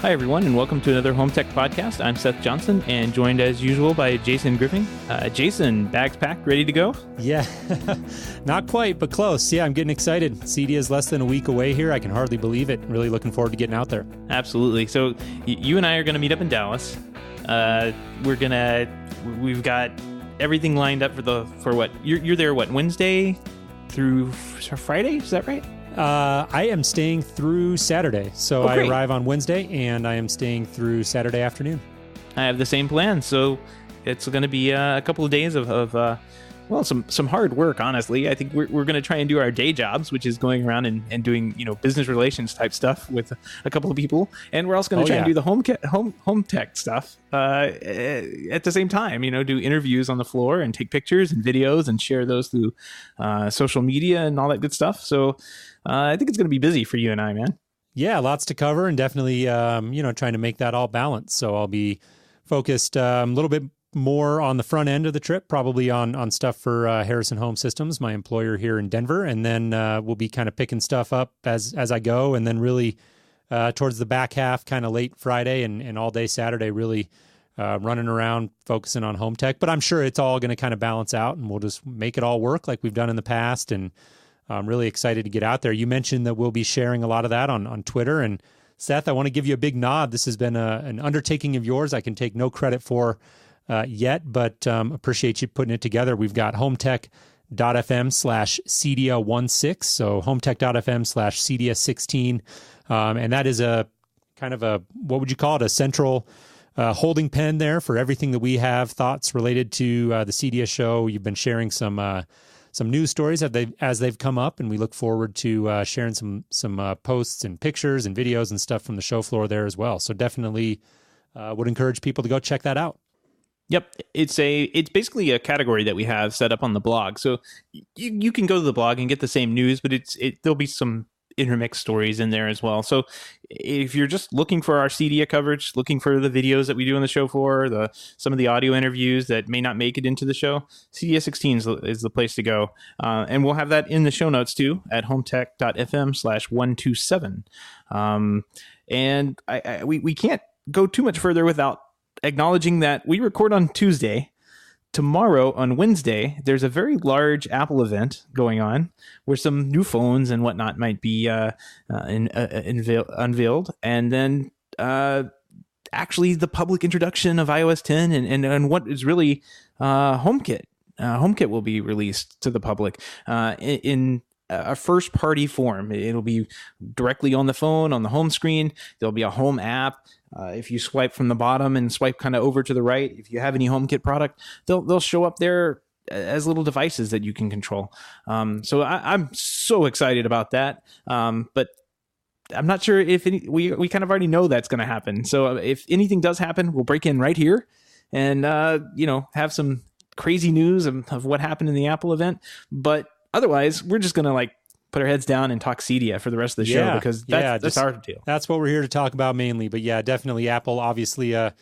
Hi, everyone, and welcome to another Home Tech podcast. I'm Seth Johnson, and joined as usual by Jason Griffin. Jason, bags packed, ready to go? Yeah, not quite, but close. Yeah, I'm getting excited. CEDIA is less than a week away here. I can hardly believe it. Really looking forward to getting out there. Absolutely. So you and I are going to meet up in Dallas. We've got everything lined up for what? You're there, what, Wednesday through Friday? Is that right? I am staying through Saturday. So I arrive on Wednesday, and I am staying through Saturday afternoon. I have the same plan. So it's going to be a couple of days of some hard work, honestly. I think we're going to try and do our day jobs, which is going around and doing, business relations type stuff with a couple of people. And we're also going to try and do the home tech stuff at the same time, do interviews on the floor and take pictures and videos and share those through social media and all that good stuff. So I think it's going to be busy for you and I, man. Yeah, lots to cover, and definitely, trying to make that all balanced. So I'll be focused a little bit more on the front end of the trip, probably on stuff for Harrison Home Systems, my employer here in Denver. And then we'll be kind of picking stuff up as I go. And then really towards the back half, kind of late Friday and all day Saturday, really running around, focusing on home tech. But I'm sure it's all going to kind of balance out, and we'll just make it all work like we've done in the past. And I'm really excited to get out there. You mentioned that we'll be sharing a lot of that on Twitter. And Seth, I want to give you a big nod. This has been an undertaking of yours. I can take no credit for yet, but appreciate you putting it together. We've got HomeTech.fm/CEDIA16, so HomeTech.fm/CEDIA16, and that is a kind of what would you call it, a central holding pen there for everything that we have, thoughts related to the CEDIA show. You've been sharing some news stories as they've come up, and we look forward to sharing some posts and pictures and videos and stuff from the show floor there as well. So definitely would encourage people to go check that out. Yep, it's basically a category that we have set up on the blog. So you can go to the blog and get the same news, but there'll be some intermixed stories in there as well. So if you're just looking for our CEDIA coverage, looking for the videos that we do on the show floor, some of the audio interviews that may not make it into the show, CEDIA16 is the place to go. And we'll have that in the show notes too at HomeTech.fm/127. And we can't go too much further without acknowledging that we record on Tuesday. Tomorrow, on Wednesday, there's a very large Apple event going on where some new phones and whatnot might be unveiled. And then actually the public introduction of iOS 10 and what is really HomeKit. HomeKit will be released to the public in a first-party form. It'll be directly on the phone, on the home screen. There'll be a home app. If you swipe from the bottom and swipe kind of over to the right, if you have any HomeKit product, they'll show up there as little devices that you can control. So I'm so excited about that. But I'm not sure if we kind of already know that's going to happen. So if anything does happen, we'll break in right here and have some crazy news of what happened in the Apple event. But otherwise, we're just going to put our heads down and talk CEDIA for the rest of the show, because that's our deal. That's what we're here to talk about mainly. But yeah, definitely Apple, obviously a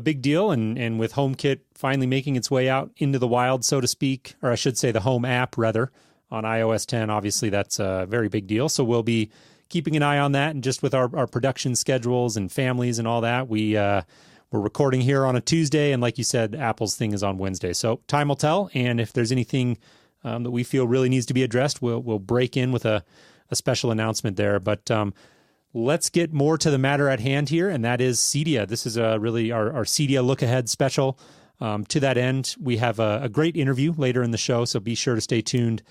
big deal. And with HomeKit finally making its way out into the wild, so to speak, or I should say the Home app, rather, on iOS 10, obviously that's a very big deal. So we'll be keeping an eye on that. And just with our production schedules and families and all that, we're recording here on a Tuesday. And like you said, Apple's thing is on Wednesday. So time will tell. And if there's anything that we feel really needs to be addressed, we'll break in with a special announcement there. But let's get more to the matter at hand here, and that is CEDIA. This is really our CEDIA Look Ahead special. To that end, we have a great interview later in the show, so be sure to stay tuned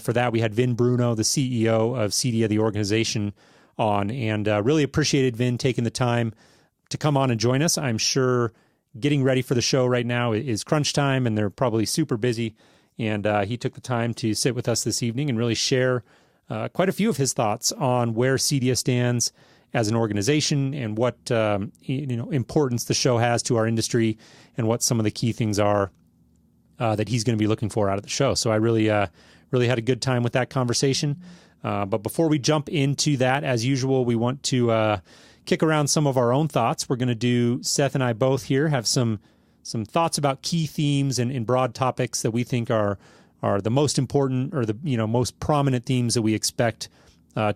for that. We had Bruno, the CEO of CEDIA, the organization, on, and really appreciated Vin taking the time to come on and join us. I'm sure getting ready for the show right now is crunch time, and they're probably super busy. And he took the time to sit with us this evening and really share quite a few of his thoughts on where CEDIA stands as an organization and what importance the show has to our industry and what some of the key things are that he's going to be looking for out of the show. So I really had a good time with that conversation. But before we jump into that, as usual, we want to kick around some of our own thoughts. We're going to do, Seth and I both here, have some thoughts about key themes and broad topics that we think are the most important or the most prominent themes that we expect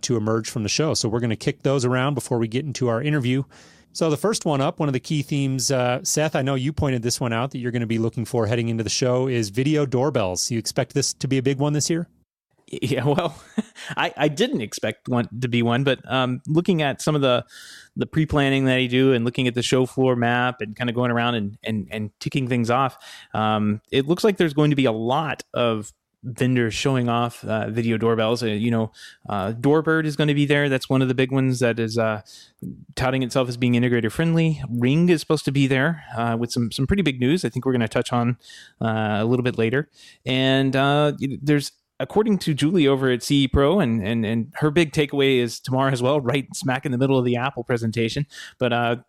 to emerge from the show. So we're going to kick those around before we get into our interview. So the first one up, one of the key themes, Seth, I know you pointed this one out that you're going to be looking for heading into the show, is video doorbells. You expect this to be a big one this year? Yeah, well, I didn't expect one to be one, but looking at some of the pre-planning that I do and looking at the show floor map and kind of going around and ticking things off, it looks like there's going to be a lot of vendors showing off video doorbells. Doorbird is going to be there. That's one of the big ones that is touting itself as being integrator friendly. Ring is supposed to be there with some pretty big news. I think we're going to touch on a little bit later. And there's, according to Julie over at CE Pro, and her big takeaway is tomorrow as well, right smack in the middle of the Apple presentation. But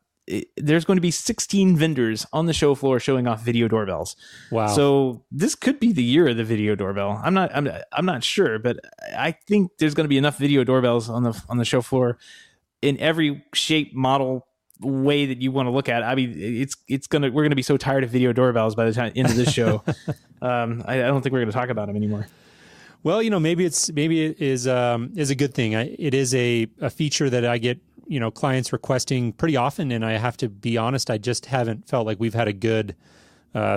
there's going to be 16 vendors on the show floor showing off video doorbells. Wow! So this could be the year of the video doorbell. I'm not sure, but I think there's going to be enough video doorbells on the show floor in every shape, model, way that you want to look at. I mean, we're gonna be so tired of video doorbells by the time end of this show. I don't think we're going to talk about them anymore. Well, maybe it is a good thing. It is a feature that I get clients requesting pretty often, and I have to be honest, I just haven't felt like we've had a good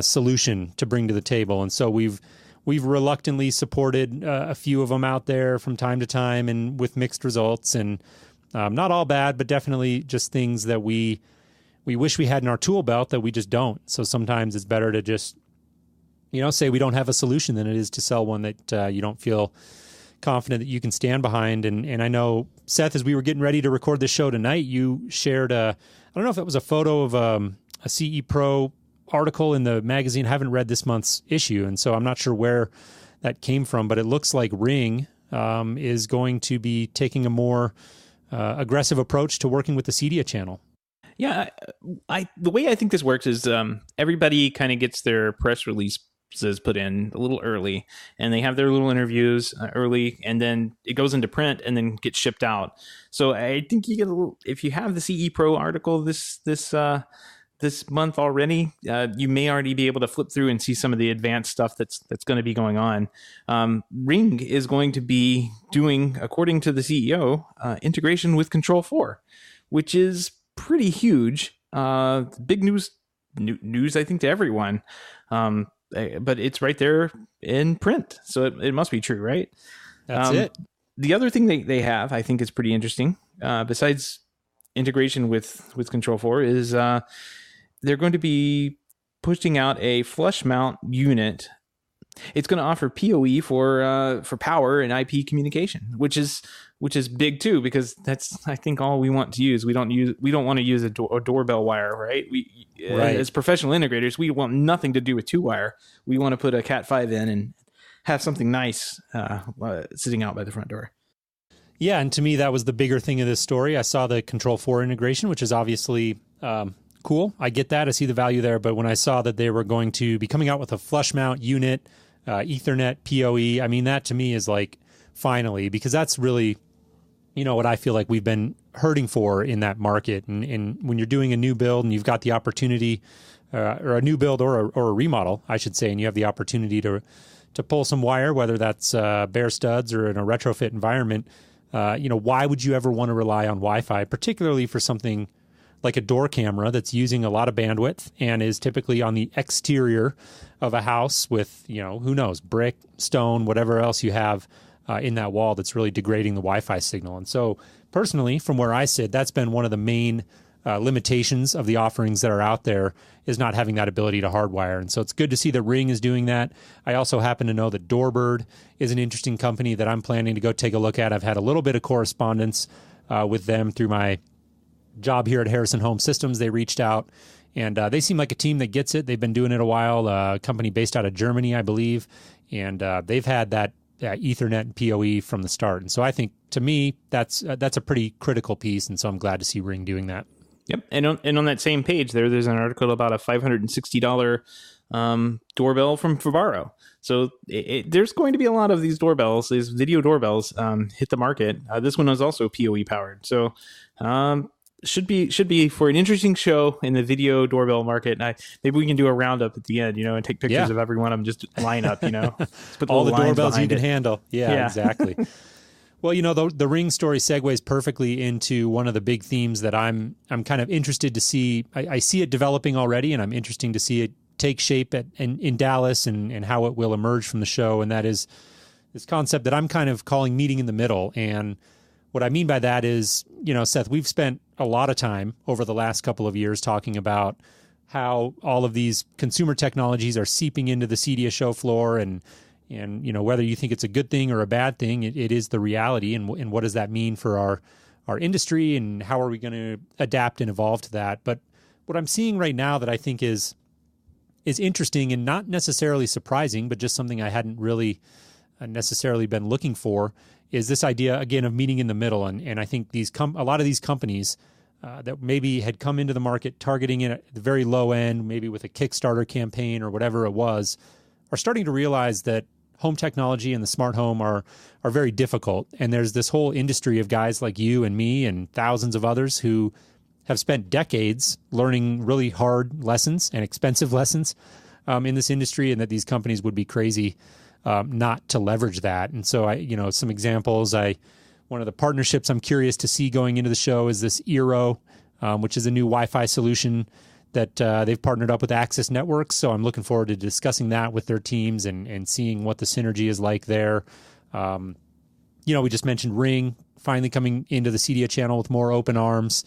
solution to bring to the table, and so we've reluctantly supported a few of them out there from time to time, and with mixed results, and not all bad, but definitely just things that we wish we had in our tool belt that we just don't. So sometimes it's better to just say we don't have a solution than it is to sell one that you don't feel confident that you can stand behind. And I know, Seth, as we were getting ready to record this show tonight, you shared I don't know if it was a photo of a CE Pro article in the magazine. I haven't read this month's issue, and so I'm not sure where that came from, but it looks like Ring is going to be taking a more aggressive approach to working with the CEDIA channel. Yeah, the way I think this works is everybody kind of gets their press release put in a little early, and they have their little interviews early, and then it goes into print and then gets shipped out. So I think you get if you have the CE Pro article this month already, you may already be able to flip through and see some of the advanced stuff that's going to be going on. Ring is going to be doing, according to the CEO, integration with Control 4, which is pretty huge. Big news, I think, to everyone. But it's right there in print, so it must be true, right? That's it. The other thing they have, I think, is pretty interesting. Besides integration with Control 4, is they're going to be pushing out a flush mount unit. It's going to offer PoE for power and IP communication, which is big too, because that's, I think, all we want to use. We don't want to use a doorbell wire, right? Right. As professional integrators, we want nothing to do with 2-wire. We want to put a Cat5 in and have something nice sitting out by the front door. Yeah, and to me, that was the bigger thing of this story. I saw the Control 4 integration, which is obviously cool. I get that. I see the value there. But when I saw that they were going to be coming out with a flush mount unit, Ethernet, PoE, I mean, that to me is like, finally, because that's really, what I feel like we've been hurting for in that market. And when you're doing a new build and you've got the opportunity, or a new build or a remodel, I should say, and you have the opportunity to pull some wire, whether that's bare studs or in a retrofit environment, why would you ever want to rely on Wi-Fi, particularly for something like a door camera that's using a lot of bandwidth and is typically on the exterior of a house with, who knows, brick, stone, whatever else you have in that wall that's really degrading the Wi-Fi signal. And so personally, from where I sit, that's been one of the main limitations of the offerings that are out there, is not having that ability to hardwire. And so it's good to see that Ring is doing that. I also happen to know that Doorbird is an interesting company that I'm planning to go take a look at. I've had a little bit of correspondence with them through my job here at Harrison Home Systems. They reached out, and they seem like a team that gets it. They've been doing it a while, a company based out of Germany, I believe, and they've had that Ethernet and PoE from the start. And so I think, to me, that's a pretty critical piece, and so I'm glad to see Ring doing that. Yep, and on that same page there's an article about a $560 doorbell from Fabaro. So there's going to be a lot of these doorbells, these video doorbells, hit the market. This one is also PoE powered. So should be for an interesting show in the video doorbell market. And maybe we can do a roundup at the end, and take pictures of every one of them, just line up, put all the doorbells you can handle. Yeah, exactly. Well, the Ring story segues perfectly into one of the big themes that I'm kind of interested to see. I see it developing already, and I'm interested to see it take shape in Dallas and how it will emerge from the show. And that is this concept that I'm kind of calling meeting in the middle. And what I mean by that is, Seth, we've spent a lot of time over the last couple of years talking about how all of these consumer technologies are seeping into the CEDIA show floor, and whether you think it's a good thing or a bad thing, it is the reality. And what does that mean for our industry, and how are we going to adapt and evolve to that? But what I'm seeing right now that I think is interesting and not necessarily surprising, but just something I hadn't really necessarily been looking for, is this idea again of meeting in the middle. And I think a lot of these companies that maybe had come into the market targeting it at the very low end, maybe with a Kickstarter campaign or whatever it was, are starting to realize that home technology and the smart home are very difficult. And there's this whole industry of guys like you and me and thousands of others who have spent decades learning really hard lessons and expensive lessons in this industry, and that these companies would be crazy not to leverage that. And so some examples, one of the partnerships I'm curious to see going into the show is this Eero, which is a new Wi-Fi solution that they've partnered up with Access Networks. So I'm looking forward to discussing that with their teams and seeing what the synergy is like there. We just mentioned Ring finally coming into the CEDIA channel with more open arms.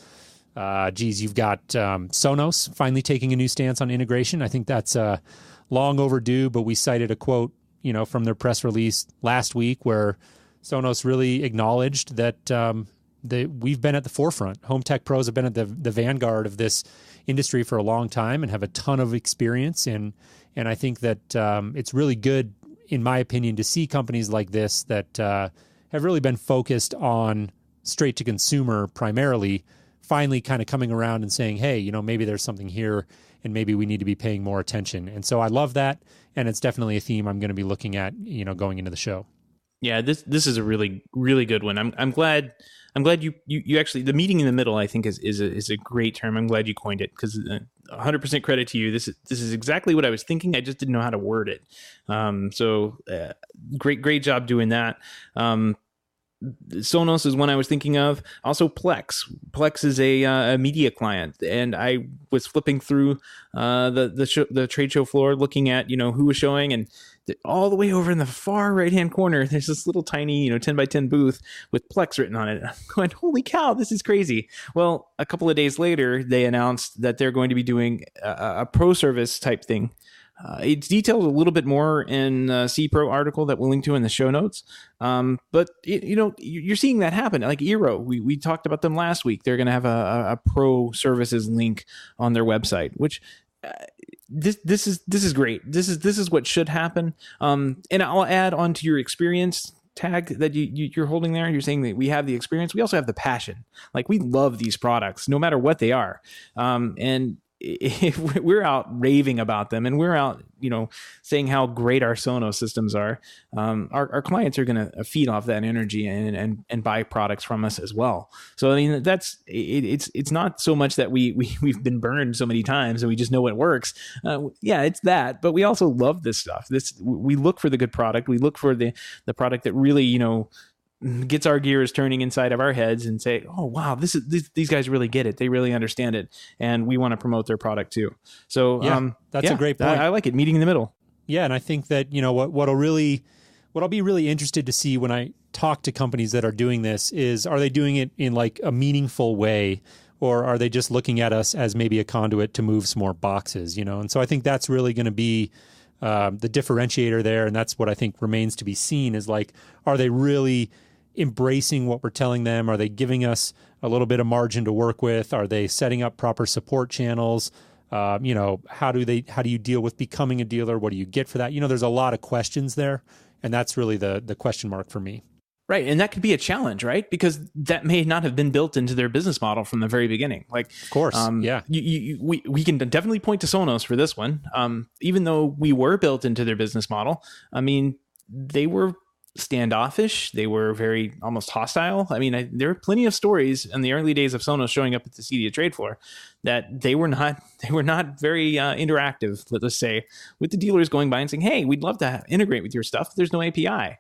You've got Sonos finally taking a new stance on integration. I think that's long overdue, but we cited a quote, from their press release last week where Sonos really acknowledged that we've been at the forefront. Home tech pros have been at the vanguard of this industry for a long time and have a ton of experience. And I think that it's really good, in my opinion, to see companies like this that have really been focused on straight to consumer primarily, finally kind of coming around and saying, hey, maybe there's something here and maybe we need to be paying more attention. And so I love that. And it's definitely a theme I'm going to be looking at, going into the show. Yeah, this is a really, really good one. I'm glad you actually, the meeting in the middle, I think is a great term. I'm glad you coined it, because 100% credit to you. This is exactly what I was thinking. I just didn't know how to word it. Great job doing that. Sonos is one I was thinking of. Also, Plex. Plex is a media client, and I was flipping through the trade show floor, looking at who was showing, and all the way over in the far right hand corner, there's this little tiny 10 by 10 booth with Plex written on it. I'm going, holy cow, this is crazy. Well, a couple of days later, they announced that they're going to be doing a pro service type thing. It's detailed a little bit more in the CPro article that we'll link to in the show notes. But you're seeing that happen. Like Eero, we talked about them last week. They're going to have a pro services link on their website, which this is great. This is what should happen. And I'll add on to your experience tag that you're holding there. You're saying that we have the experience. We also have the passion. Like, we love these products, no matter what they are. And if we're out raving about them and we're out, saying how great our Sonos systems are, our clients are going to feed off that energy and buy products from us as well. So, I mean, that's it's not so much that we've been burned so many times and we just know it works. Yeah, it's that, but we also love this stuff. We look for the good product. We look for the product that really, gets our gears turning inside of our heads and say, oh, wow, these guys really get it. They really understand it. And we want to promote their product too. So that's a great point. I like it. Meeting in the middle. Yeah. And I think that, what I'll be really interested to see when I talk to companies that are doing this is, are they doing it in like a meaningful way, or are they just looking at us as maybe a conduit to move some more boxes, And so I think that's really going to be the differentiator there. And that's what I think remains to be seen, is like, are they really embracing what we're telling them? Are they giving us a little bit of margin to work with? Are they setting up proper support channels? How do you deal with becoming a dealer? What do you get for that? There's a lot of questions there, and that's really the question mark for me. Right. And that could be a challenge, right? Because that may not have been built into their business model from the very beginning. Like, of course, yeah. We can definitely point to Sonos for this one. Even though we were built into their business model, I mean, they were standoffish. They were very almost hostile. I mean, there were plenty of stories in the early days of Sonos showing up at the CEDIA trade floor that they were not very interactive, let's say, with the dealers going by and saying, hey, we'd love to integrate with your stuff. There's no API.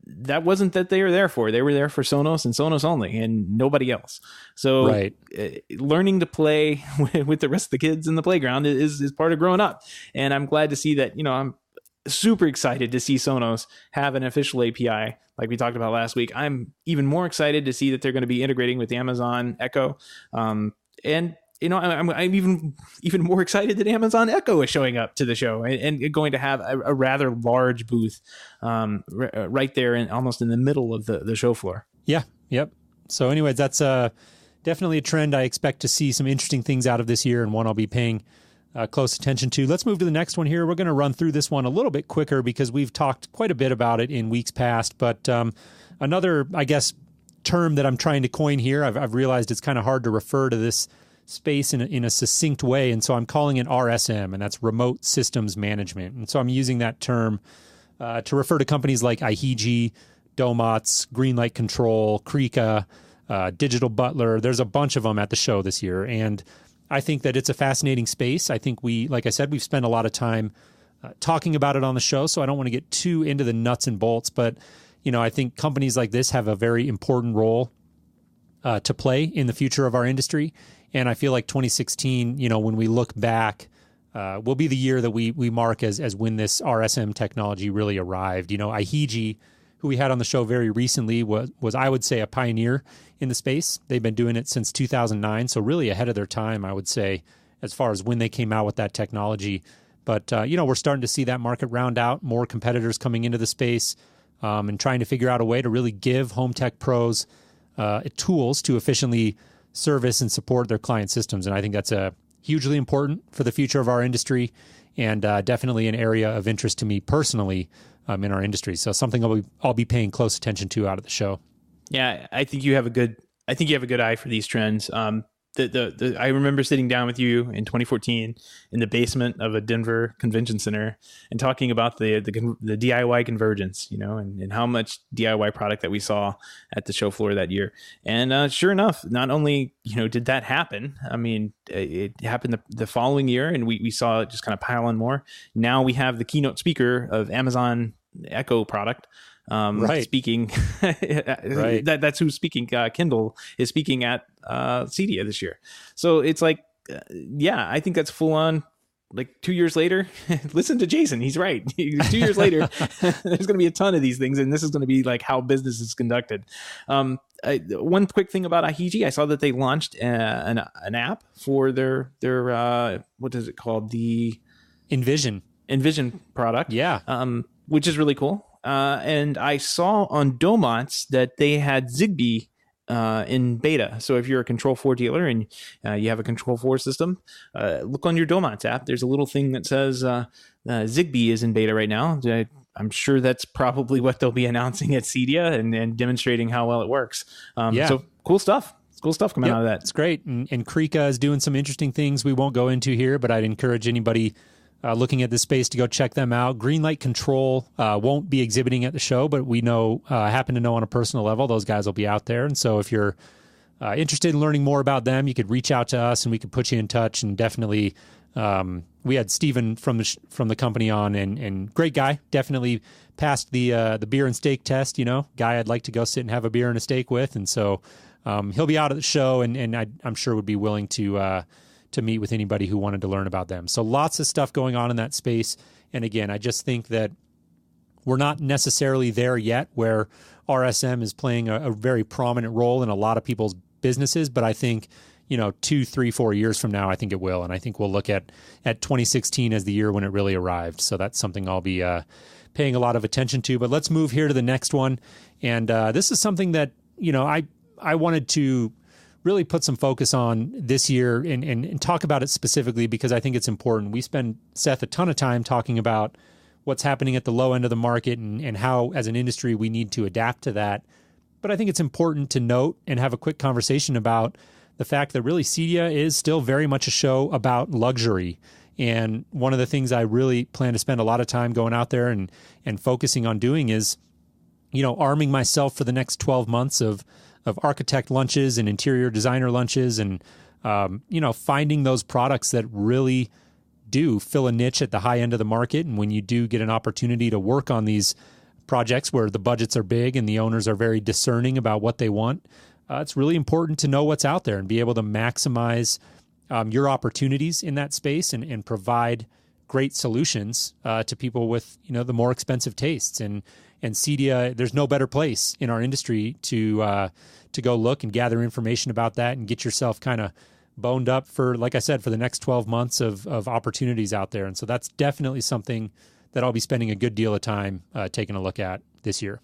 that wasn't that they were there for. They were there for Sonos and Sonos only, and nobody else. So Right. Learning to play with the rest of the kids in the playground is part of growing up. And I'm glad to see that, I'm super excited to see Sonos have an official API like we talked about last week. I'm even more excited to see that they're going to be integrating with Amazon Echo. And I'm even more excited that Amazon Echo is showing up to the show and going to have a rather large booth right there and almost in the middle of the show floor. Yeah. Yep. So anyways, that's definitely a trend. I expect to see some interesting things out of this year, and one I'll be paying close attention to. Let's move to the next one here. We're going to run through this one a little bit quicker because we've talked quite a bit about it in weeks past. But another, I guess, term that I'm trying to coin here, I've realized it's kind of hard to refer to this space in a succinct way, and so I'm calling it RSM, and that's Remote Systems Management. And so I'm using that term to refer to companies like IHG, Domots, Greenlight Control, Krika, Digital Butler. There's a bunch of them at the show this year, and I think that it's a fascinating space. I think like I said, we've spent a lot of time talking about it on the show, so I don't want to get too into the nuts and bolts, but I think companies like this have a very important role to play in the future of our industry. And I feel like 2016, when we look back, will be the year that we mark as when this RSM technology really arrived. IHG, who we had on the show very recently, was I would say a pioneer in the space. They've been doing it since 2009, so really ahead of their time, I would say, as far as when they came out with that technology. But, we're starting to see that market round out, more competitors coming into the space and trying to figure out a way to really give home tech pros tools to efficiently service and support their client systems. And I think that's hugely important for the future of our industry, and definitely an area of interest to me personally in our industry. So something I'll be paying close attention to out of the show. Yeah, I think you have a good eye for these trends. I remember sitting down with you in 2014 in the basement of a Denver convention center and talking about the DIY convergence, and how much DIY product that we saw at the show floor that year. And sure enough, not only did that happen, I mean, it happened the following year, and we saw it just kind of pile on more. Now we have the keynote speaker of Amazon Echo product. Right. Speaking, right. That's who's speaking. Kindle is speaking at CEDIA this year. So it's like, I think that's full on. Like 2 years later, listen to Jason. He's right. 2 years later, there's going to be a ton of these things, and this is going to be like how business is conducted. One quick thing about IHG, I saw that they launched an app for their what is it called? The Envision product. Yeah. Which is really cool. And I saw on Domots that they had Zigbee in beta. So if you're a Control 4 dealer and you have a Control 4 system, look on your Domots app. There's a little thing that says Zigbee is in beta right now. I'm sure that's probably what they'll be announcing at CEDIA and demonstrating how well it works. So cool stuff. It's cool stuff coming out of that. It's great. And Krika is doing some interesting things we won't go into here, but I'd encourage anybody looking at this space to go check them out. Greenlight Control won't be exhibiting at the show, but we happen to know on a personal level those guys will be out there. And so if you're interested in learning more about them, you could reach out to us and we could put you in touch. And definitely, we had Steven from the company on, and great guy. Definitely passed the beer and steak test. Guy I'd like to go sit and have a beer and a steak with. And so he'll be out at the show, and I'm sure would be willing to meet with anybody who wanted to learn about them. So lots of stuff going on in that space. And again, I just think that we're not necessarily there yet where RSM is playing a very prominent role in a lot of people's businesses. But I think, 2, 3, 4 years from now, I think it will. And I think we'll look at 2016 as the year when it really arrived. So that's something I'll be paying a lot of attention to. But let's move here to the next one. And this is something that, I wanted to really put some focus on this year and talk about it specifically because I think it's important. We spend, Seth, a ton of time talking about what's happening at the low end of the market and how, as an industry, we need to adapt to that. But I think it's important to note and have a quick conversation about the fact that really CEDIA is still very much a show about luxury. And one of the things I really plan to spend a lot of time going out there and focusing on doing is, arming myself for the next 12 months of architect lunches and interior designer lunches and, finding those products that really do fill a niche at the high end of the market. And when you do get an opportunity to work on these projects where the budgets are big and the owners are very discerning about what they want, it's really important to know what's out there and be able to maximize your opportunities in that space and provide great solutions to people with the more expensive tastes. And CEDIA, there's no better place in our industry to go look and gather information about that and get yourself kind of boned up for, like I said, for the next 12 months of opportunities out there. And so that's definitely something that I'll be spending a good deal of time taking a look at this year.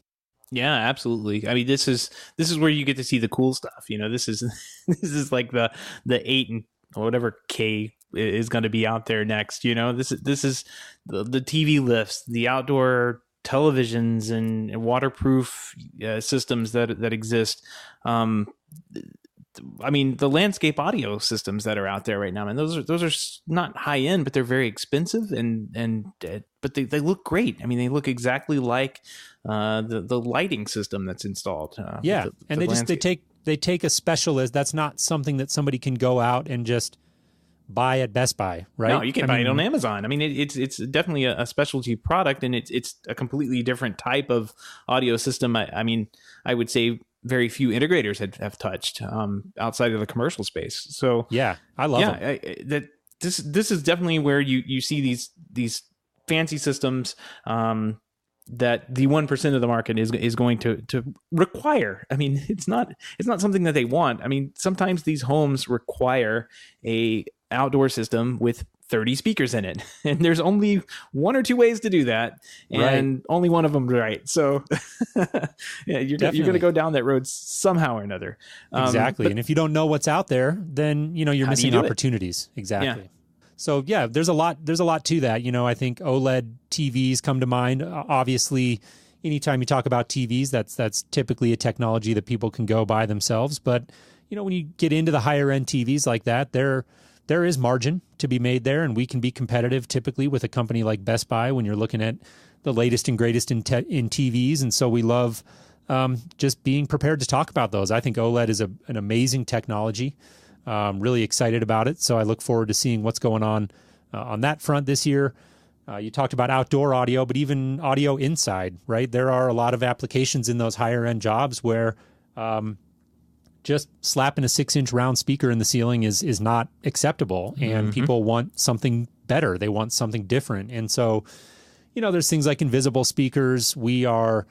Yeah, absolutely. I mean, this is where you get to see the cool stuff. This is this is like the 8 and whatever K is going to be out there next. This is the TV lifts, the outdoor televisions and waterproof systems that exist. I mean, the landscape audio systems that are out there right now, and those are not high end, but they're very expensive, but they look great. I mean, they look exactly like the lighting system that's installed. Yeah, and they take a specialist. That's not something that somebody can go out and just buy at Best Buy, right? No, you can buy it on Amazon. I mean, it's definitely a specialty product, and it's a completely different type of audio system. I mean, I would say very few integrators have touched outside of the commercial space. So yeah, I love them. This is definitely where you see these fancy systems that the 1% of the market is going to require. I mean, it's not something that they want. I mean, sometimes these homes require a outdoor system with 30 speakers in it, and there's only one or two ways to do that, and only one of them right. So yeah, you're going to go down that road somehow or another. Exactly. And if you don't know what's out there, then you're missing opportunities. Exactly. Yeah. So yeah, there's a lot to that. I think OLED TVs come to mind. Obviously, anytime you talk about TVs, that's typically a technology that people can go buy themselves. But when you get into the higher end TVs like that, there is margin to be made there, and we can be competitive typically with a company like Best Buy when you're looking at the latest and greatest in TVs. And so we love just being prepared to talk about those. I think OLED is an amazing technology. Really excited about it. So I look forward to seeing what's going on that front this year. You talked about outdoor audio, but even audio inside, right? There are a lot of applications in those higher end jobs where just slapping a 6-inch round speaker in the ceiling is not acceptable, and people want something better. They want something different. And so, there's things like invisible speakers. We are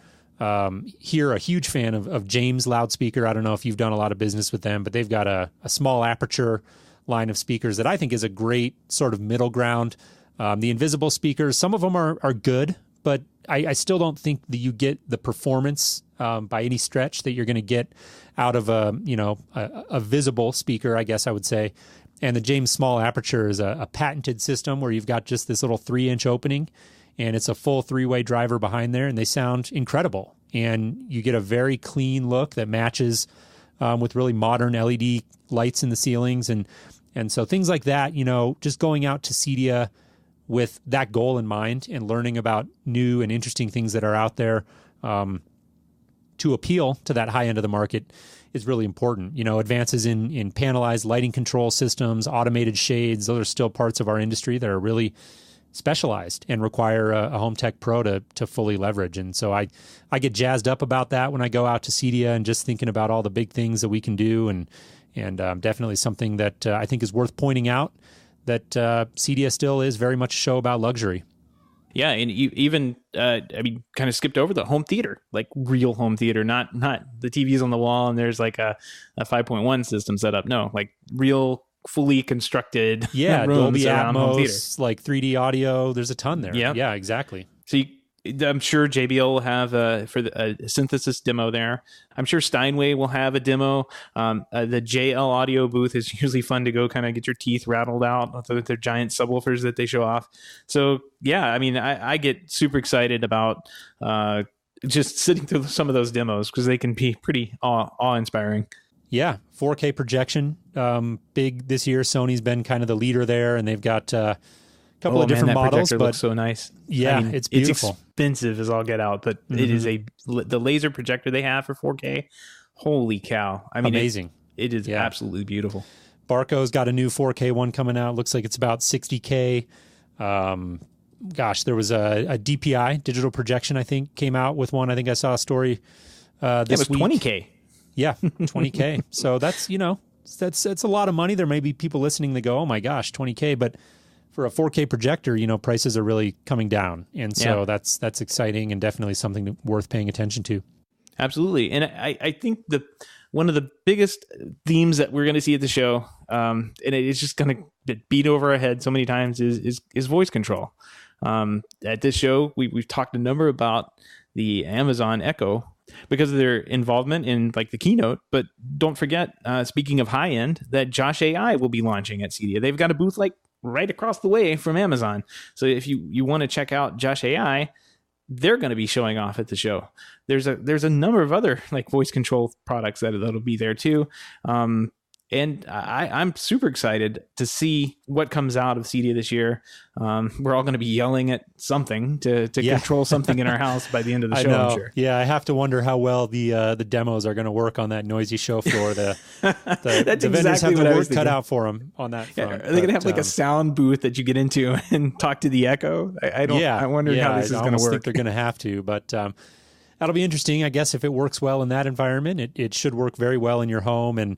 here a huge fan of James loudspeaker. I don't know if you've done a lot of business with them, but they've got a small aperture line of speakers that I think is a great sort of middle ground. The invisible speakers, some of them are good, but I still don't think that you get the performance by any stretch that you're going to get out of a visible speaker, I guess I would say. And the James small aperture is a patented system where you've got just this little 3-inch opening, and it's a full 3-way driver behind there, and they sound incredible. And you get a very clean look that matches with really modern LED lights in the ceilings. And so things like that, just going out to CEDIA with that goal in mind and learning about new and interesting things that are out there to appeal to that high end of the market is really important. Advances in panelized lighting control systems, automated shades, those are still parts of our industry that are really specialized and require a home tech pro to fully leverage. And so I get jazzed up about that when I go out to CEDIA and just thinking about all the big things that we can do, and definitely something that I think is worth pointing out, that CEDIA still is very much a show about luxury. Yeah, and you even kind of skipped over the home theater, like real home theater, not the TVs on the wall and there's like a 5.1 system set up. No, like real fully constructed rooms Dolby around home theater. Like 3D audio. There's a ton there. Yep. Yeah, exactly. So I'm sure JBL will have a synthesis demo there. I'm sure Steinway will have a demo. The JL audio booth is usually fun to go kind of get your teeth rattled out with their giant subwoofers that they show off. So yeah, I mean, I get super excited about just sitting through some of those demos because they can be pretty awe-inspiring. Yeah, 4K projection, big this year. Sony's been kind of the leader there, and they've got couple of different models, but looks so nice. Yeah, I mean, it's beautiful. It's expensive as all get out, but it is the laser projector they have for 4K. Holy cow! I mean, amazing. It is absolutely beautiful. Barco's got a new 4K one coming out. Looks like it's about 60K. gosh, there was a DPI, digital projection, I think, came out with one. I think I saw a story this week. It was $20K. Yeah, $20K. So that's, that's a lot of money. There may be people listening that go, oh my gosh, $20K. But for a 4K projector, prices are really coming down. And so that's exciting and definitely something worth paying attention to. Absolutely. And I think one of the biggest themes that we're going to see at the show, and it's just going to beat over our head so many times, is voice control. At this show, we've talked a number about the Amazon Echo because of their involvement in like the keynote. But don't forget, speaking of high end, that Josh AI will be launching at CEDIA. They've got a booth like right across the way from Amazon. So if you want to check out Josh AI, they're going to be showing off at the show. There's a number of other like voice control products that'll be there too. And I'm super excited to see what comes out of CEDIA this year. We're all going to be yelling at something to control something in our house by the end of the show, I'm sure. Yeah, I have to wonder how well the demos are going to work on that noisy show floor. The vendors have the work cut out for them on that front. Are they going to have like a sound booth that you get into and talk to the Echo? I wonder how this is going to work. I think they're going to have to, but that'll be interesting. I guess if it works well in that environment, it should work very well in your home. And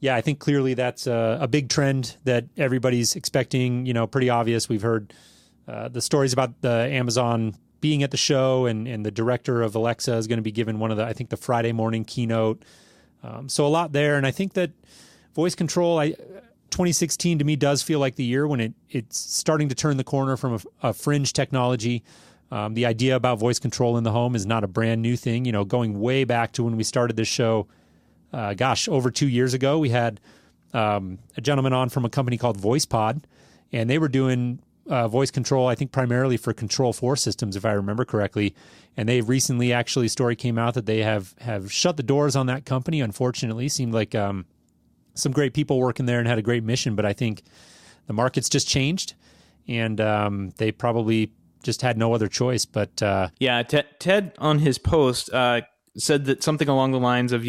yeah, I think clearly that's a big trend that everybody's expecting, pretty obvious. We've heard the stories about the Amazon being at the show, and the director of Alexa is going to be given the Friday morning keynote. So a lot there. And I think that voice control, 2016 to me does feel like the year when it's starting to turn the corner from a fringe technology. The idea about voice control in the home is not a brand new thing. Going way back to when we started this show, over 2 years ago, we had a gentleman on from a company called VoicePod, and they were doing voice control, I think primarily for Control 4 systems, if I remember correctly. And they recently, actually, a story came out that they have shut the doors on that company, unfortunately. Seemed like some great people working there and had a great mission, but I think the market's just changed, and they probably just had no other choice. But Ted on his post said that something along the lines of,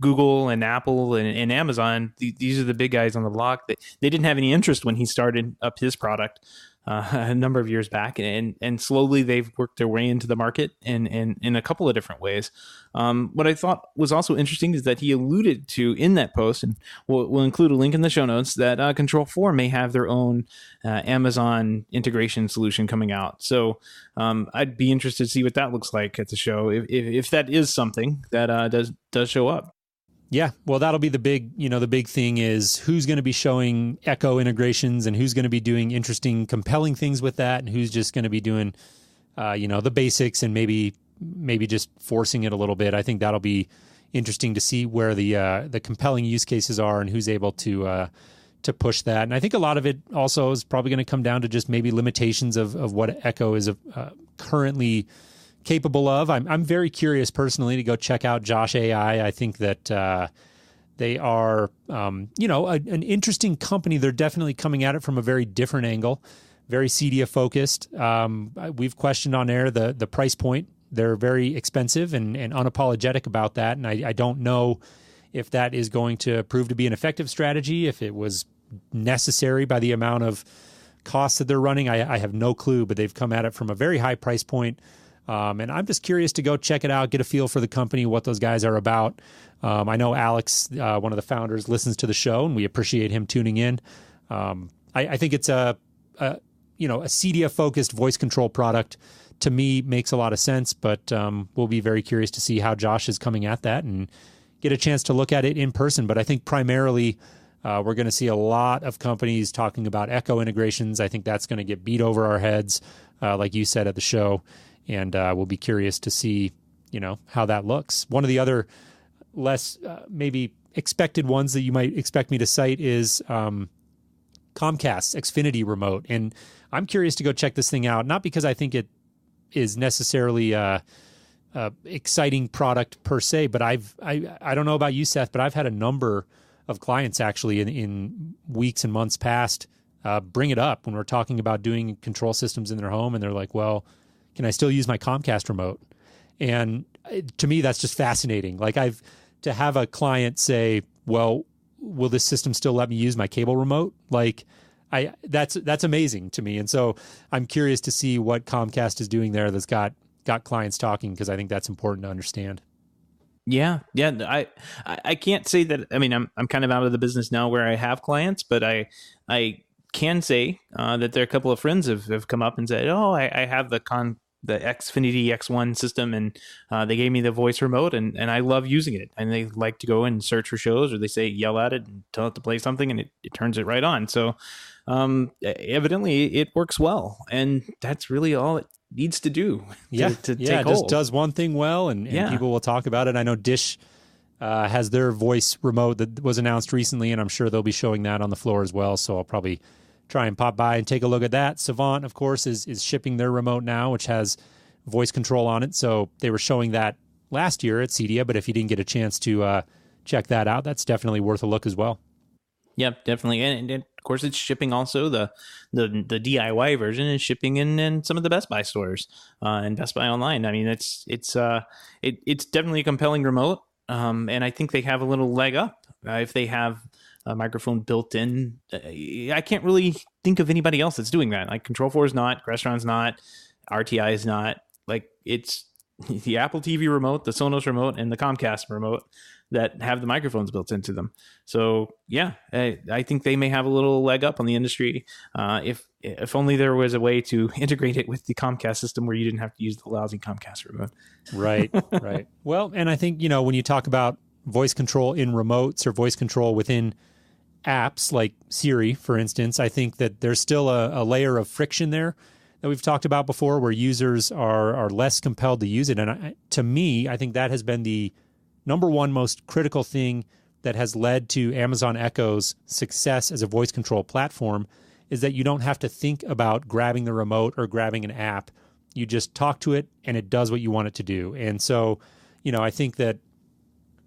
Google and Apple and Amazon, these are the big guys on the block. They didn't have any interest when he started up his product a number of years back, and slowly they've worked their way into the market in a couple of different ways. What I thought was also interesting is that he alluded to in that post, and we'll include a link in the show notes, that Control 4 may have their own Amazon integration solution coming out. So I'd be interested to see what that looks like at the show, if that is something that does show up. Yeah, well, that'll be the big thing is who's going to be showing Echo integrations and who's going to be doing interesting, compelling things with that, and who's just going to be doing, the basics and maybe just forcing it a little bit. I think that'll be interesting to see where the compelling use cases are and who's able to push that. And I think a lot of it also is probably going to come down to just maybe limitations of what Echo is currently capable of. I'm very curious personally to go check out Josh AI. I think that they are, an interesting company. They're definitely coming at it from a very different angle, very CEDIA focused. We've questioned on air the price point. They're very expensive and unapologetic about that. And I don't know if that is going to prove to be an effective strategy, if it was necessary by the amount of costs that they're running. I have no clue, but they've come at it from a very high price point. And I'm just curious to go check it out, get a feel for the company, what those guys are about. I know Alex, one of the founders, listens to the show, and we appreciate him tuning in. I think it's a CEDIA-focused voice control product. To me, makes a lot of sense, but we'll be very curious to see how Josh is coming at that and get a chance to look at it in person. But I think primarily we're going to see a lot of companies talking about Echo integrations. I think that's going to get beat over our heads, like you said at the show. And we'll be curious to see, how that looks. One of the other less maybe expected ones that you might expect me to cite is Comcast's Xfinity remote. And I'm curious to go check this thing out, not because I think it is necessarily a exciting product per se, but I don't know about you, Seth, but I've had a number of clients actually in weeks and months past bring it up when we're talking about doing control systems in their home, and they're like, well, can I still use my Comcast remote? And to me, that's just fascinating. Like to have a client say, well, will this system still let me use my cable remote? Like, That's amazing to me. And so I'm curious to see what Comcast is doing there that's got clients talking, because I think that's important to understand. Yeah, yeah. I can't say that. I mean, I'm kind of out of the business now where I have clients, but I can say that there are a couple of friends have come up and said, "Oh, I have the Xfinity X1 system, and they gave me the voice remote, and I love using it. And they like to go and search for shows, or they say yell at it and tell it to play something, and it turns it right on. So evidently, it works well, and that's really all it needs to do. To take it hold. just does one thing well, and people will talk about it. I know Dish has their voice remote that was announced recently, and I'm sure they'll be showing that on the floor as well. So I'll probably try and pop by and take a look at that. Savant, of course, is shipping their remote now, which has voice control on it. So they were showing that last year at CEDIA, but if you didn't get a chance to check that out, that's definitely worth a look as well. Yep, definitely. And of course, it's shipping also. The DIY version is shipping in some of the Best Buy stores and Best Buy online. I mean, it's definitely a compelling remote. And I think they have a little leg up if they have a microphone built in. I can't really think of anybody else that's doing that. Like Control4 is not, Crestron's not, RTI is not. Like, it's the Apple TV remote, the Sonos remote, and the Comcast remote that have the microphones built into them. So yeah, I think they may have a little leg up on the industry. If only there was a way to integrate it with the Comcast system where you didn't have to use the lousy Comcast remote. Right. Well, and I think, when you talk about voice control in remotes or voice control within apps like Siri, for instance, I think that there's still a layer of friction there that we've talked about before, where users are less compelled to use it. And to me, I think that has been the number one most critical thing that has led to Amazon Echo's success as a voice control platform, is that you don't have to think about grabbing the remote or grabbing an app. You just talk to it and it does what you want it to do. And so, I think that,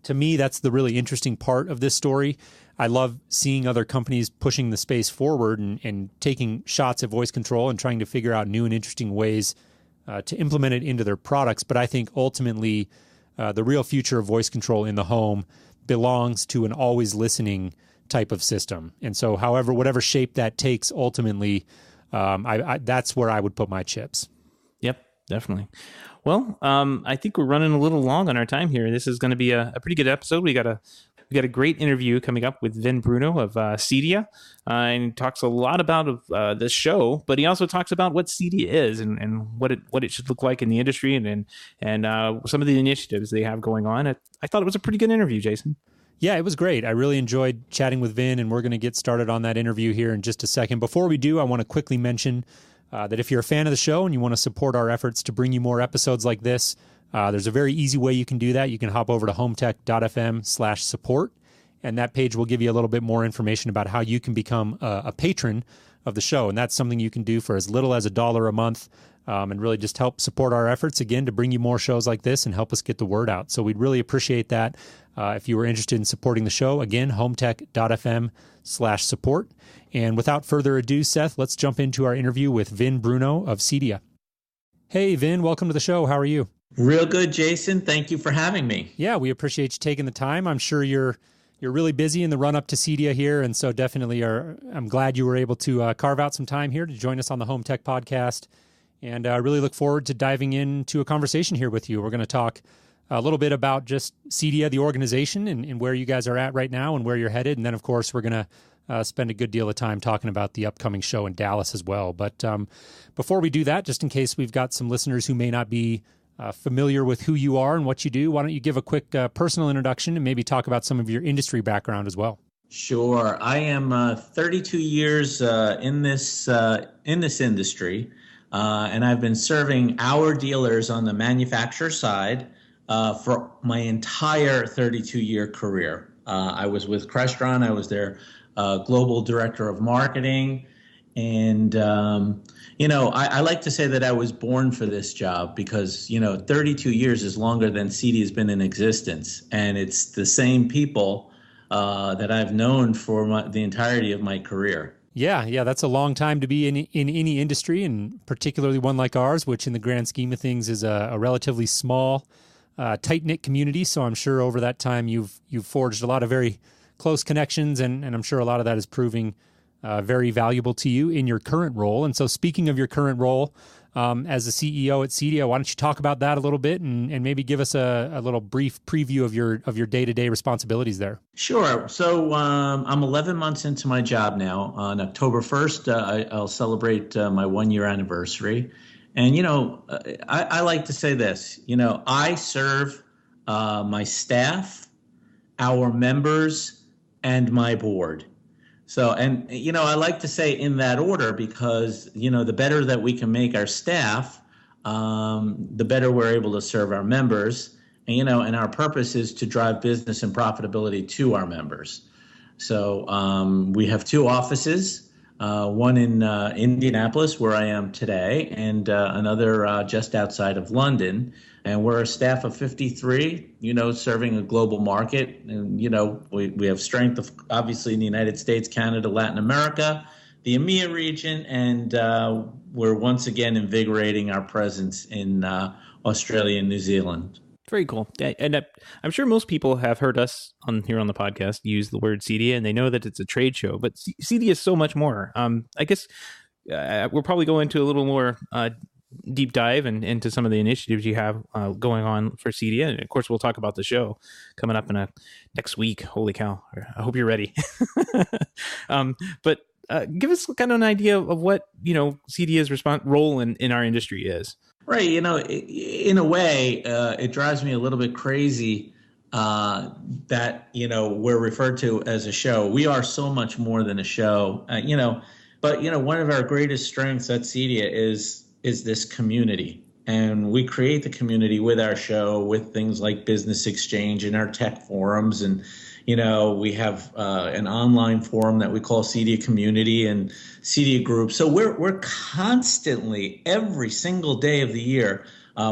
to me, that's the really interesting part of this story. I love seeing other companies pushing the space forward and taking shots at voice control and trying to figure out new and interesting ways to implement it into their products. But I think ultimately, the real future of voice control in the home belongs to an always listening type of system. And so whatever shape that takes, ultimately, that's where I would put my chips. Yep, definitely. Well, I think we're running a little long on our time here. This is going to be a pretty good episode. We got a great interview coming up with Vin Bruno of CEDIA, and he talks a lot about the show, but he also talks about what CEDIA is and what it should look like in the industry and some of the initiatives they have going on. I thought it was a pretty good interview, Jason. Yeah, it was great. I really enjoyed chatting with Vin, and we're going to get started on that interview here in just a second. Before we do, I want to quickly mention that if you're a fan of the show and you want to support our efforts to bring you more episodes like this, there's a very easy way you can do that. You can hop over to HomeTech.fm/support, and that page will give you a little bit more information about how you can become a patron of the show. And that's something you can do for as little as $1 a month, and really just help support our efforts, again, to bring you more shows like this and help us get the word out. So we'd really appreciate that. If you were interested in supporting the show, again, HomeTech.fm/support. And without further ado, Seth, let's jump into our interview with Vin Bruno of CEDIA. Hey, Vin, welcome to the show. How are you? Real good, Jason. Thank you for having me. Yeah, we appreciate you taking the time. I'm sure you're really busy in the run-up to CEDIA here, and so definitely I'm glad you were able to carve out some time here to join us on the Home Tech Podcast, and I really look forward to diving into a conversation here with you. We're going to talk a little bit about just CEDIA, the organization, and where you guys are at right now and where you're headed, and then, of course, we're going to spend a good deal of time talking about the upcoming show in Dallas as well. But before we do that, just in case we've got some listeners who may not be familiar with who you are and what you do, why don't you give a quick personal introduction and maybe talk about some of your industry background as well? Sure. I am 32 years in this industry, and I've been serving our dealers on the manufacturer side for my entire 32-year career. I was with Crestron. I was their global director of marketing. And, I like to say that I was born for this job because, 32 years is longer than CEDIA has been in existence. And it's the same people that I've known for the entirety of my career. Yeah, that's a long time to be in any industry, and particularly one like ours, which in the grand scheme of things is a relatively small, tight-knit community. So I'm sure over that time you've forged a lot of very close connections, and I'm sure a lot of that is proving very valuable to you in your current role. And so speaking of your current role as the CEO at CEDIA, why don't you talk about that a little bit and maybe give us a little brief preview of your day-to-day responsibilities there? Sure. So I'm 11 months into my job now. On October 1st, I'll celebrate my 1-year anniversary. And, I like to say this, I serve my staff, our members, and my board. So, and, I like to say in that order because, the better that we can make our staff, the better we're able to serve our members. And, and our purpose is to drive business and profitability to our members. So we have 2 offices, one in Indianapolis, where I am today, and another just outside of London. And we're a staff of 53, serving a global market. And, we have strength, obviously, in the United States, Canada, Latin America, the EMEA region, and we're once again invigorating our presence in Australia and New Zealand. Very cool. And I'm sure most people have heard us here on the podcast use the word CEDIA, and they know that it's a trade show, but CEDIA is so much more. I guess we'll probably go into a little more deep dive and into some of the initiatives you have going on for CEDIA. And of course, we'll talk about the show coming up next week. Holy cow. I hope you're ready. But give us kind of an idea of what, CEDIA's role in our industry is. Right. In a way, it drives me a little bit crazy that, we're referred to as a show. We are so much more than a show, but, one of our greatest strengths at CEDIA is this community. And we create the community with our show, with things like Business Exchange and our tech forums. And, we have an online forum that we call CEDIA Community and CEDIA Group. So we're constantly, every single day of the year,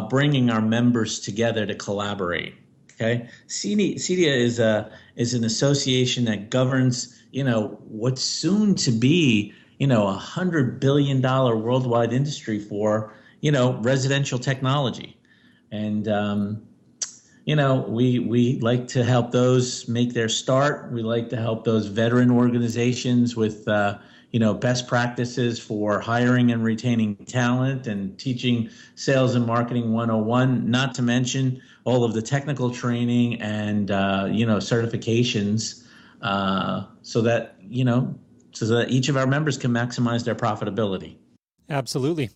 bringing our members together to collaborate. Okay, CEDIA is an association that governs, what's soon to be, $100 billion worldwide industry for, residential technology. And, we like to help those make their start. We like to help those veteran organizations with, best practices for hiring and retaining talent and teaching sales and marketing 101, not to mention all of the technical training and, certifications so that each of our members can maximize their profitability. Absolutely.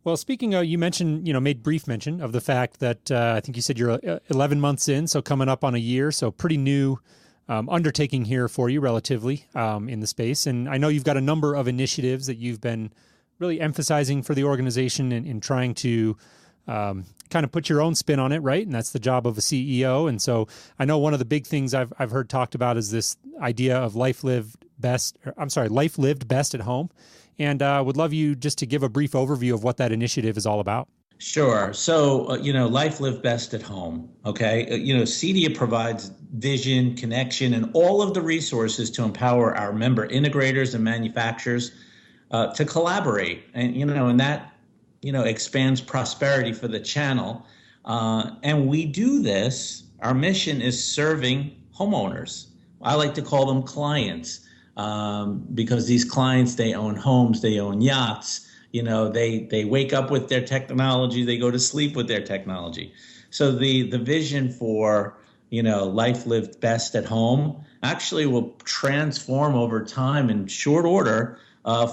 Well, speaking of, you mentioned, made brief mention of the fact that I think you said you're 11 months in, so coming up on a year, so pretty new undertaking here for you relatively in the space. And I know you've got a number of initiatives that you've been really emphasizing for the organization in trying to kind of put your own spin on it, right? And that's the job of a CEO. And so I know one of the big things I've heard talked about is this idea of life lived best at home. And would love you just to give a brief overview of what that initiative is all about. Sure. So, life lived best at home. Okay. CEDIA provides vision, connection, and all of the resources to empower our member integrators and manufacturers to collaborate. And, and that, expands prosperity for the channel. And we do this. Our mission is serving homeowners. I like to call them clients. Because these clients, they own homes, they own yachts, they wake up with their technology, they go to sleep with their technology. So the vision for, life lived best at home actually will transform over time in short order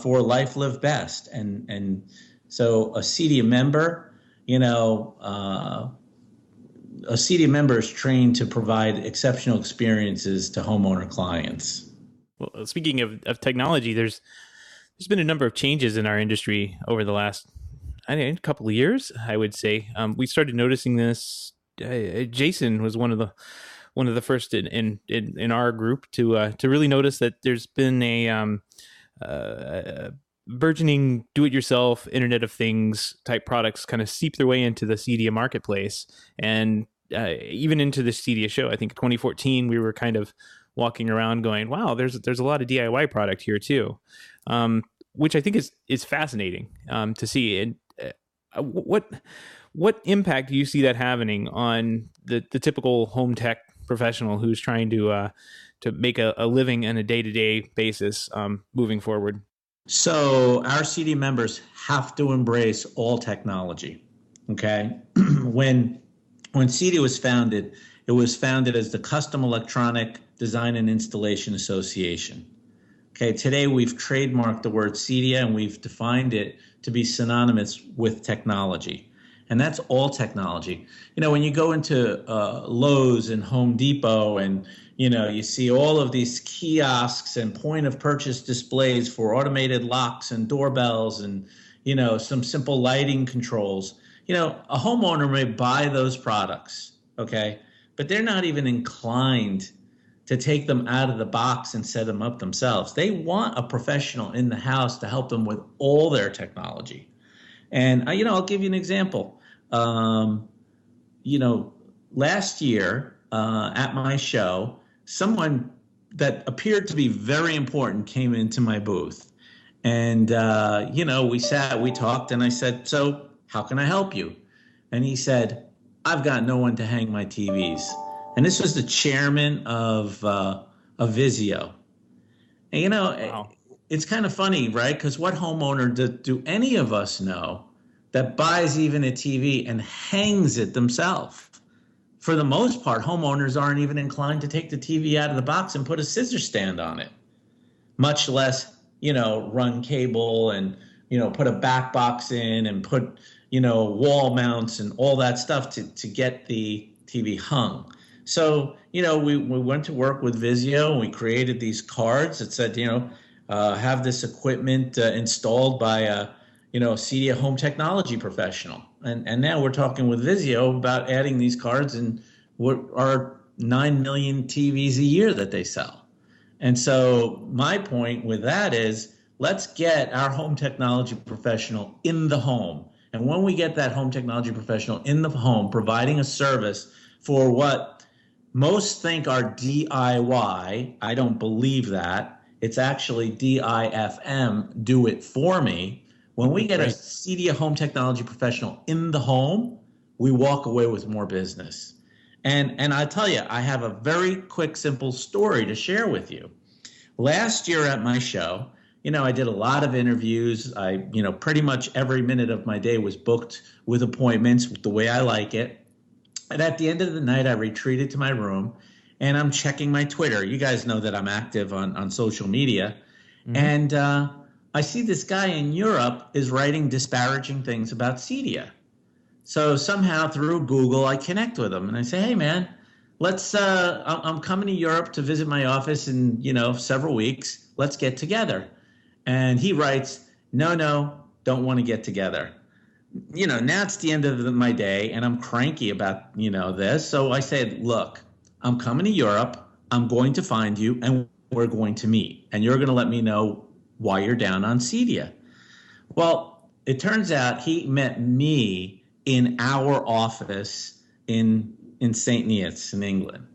for life lived best. And so a CEDIA member, a CEDIA member is trained to provide exceptional experiences to homeowner clients. Well, speaking of technology, there's been a number of changes in our industry over the last, couple of years, I would say. We started noticing this. Jason was one of the first in our group to really notice that there's been a burgeoning do-it-yourself Internet of Things type products kind of seep their way into the CEDIA marketplace, and even into the CEDIA show. I think in 2014 we were kind of walking around going, wow, there's a lot of DIY product here too, which I think is fascinating to see. And what impact do you see that having on the typical home tech professional who's trying to make a living on a day-to-day basis moving forward? So our CEDIA members have to embrace all technology. Okay, when CEDIA was founded, it was founded as the Custom Electronic Design and Installation Association. Okay, today we've trademarked the word CEDIA and we've defined it to be synonymous with technology. And that's all technology. You know, when you go into Lowe's and Home Depot and, you know, you see all of these kiosks and point of purchase displays for automated locks and doorbells and, you know, some simple lighting controls. You know, a homeowner may buy those products, okay, but they're not even inclined to take them out of the box and set them up themselves. They want a professional in the house to help them with all their technology. And, you know, I'll give you an example. You know, last year at my show, someone that appeared to be very important came into my booth. And, you know, we talked, and I said, so how can I help you? And he said, I've got no one to hang my TVs. And this was the chairman of Vizio. And, you know, wow. It's kind of funny, right? Because what homeowner do any of us know that buys even a TV and hangs it themselves? For the most part, homeowners aren't even inclined to take the TV out of the box and put a scissor stand on it, much less, you know, run cable and, you know, put a back box in and put, you know, wall mounts and all that stuff to get the TV hung. So, you know, we went to work with Vizio and we created these cards that said, you know, have this equipment installed by a, you know, CEDIA home technology professional. And now we're talking with Vizio about adding these cards in what are 9 million TVs a year that they sell. And so my point with that is, let's get our home technology professional in the home. And when we get that home technology professional in the home, providing a service for what most think are DIY, I don't believe that. It's actually DIFM, do it for me. When we get a CEDIA home technology professional in the home, we walk away with more business. And I tell you, I have a very quick, simple story to share with you. Last year at my show, you know, I did a lot of interviews. You know, pretty much every minute of my day was booked with appointments the way I like it. And at the end of the night, I retreated to my room and I'm checking my Twitter. You guys know that I'm active on social media. Mm-hmm. And I see this guy in Europe is writing disparaging things about CEDIA. So somehow through Google, I connect with him and I say, hey, man, I'm coming to Europe to visit my office in, you know, several weeks. Let's get together. And he writes, no, don't want to get together. You know, now it's the end of my day and I'm cranky about, you know, this. So I said, look, I'm coming to Europe. I'm going to find you and we're going to meet. And you're going to let me know why you're down on CEDIA. Well, it turns out he met me in our office in St. Neots in England.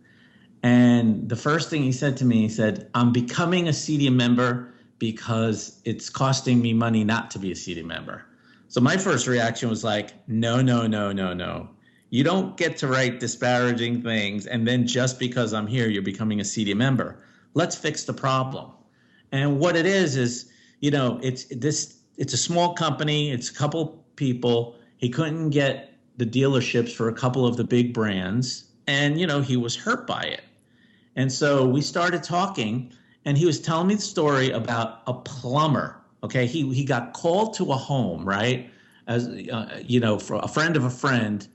And the first thing he said to me, he said, I'm becoming a CEDIA member because it's costing me money not to be a CEDIA member. So my first reaction was like, no. You don't get to write disparaging things and then just because I'm here, you're becoming a CEDIA member. Let's fix the problem. And what it is, you know, it's a small company. It's a couple people. He couldn't get the dealerships for a couple of the big brands. And, you know, he was hurt by it. And so we started talking and he was telling me the story about a plumber. Okay. He got called to a home, right? As, you know, for a friend of a friend,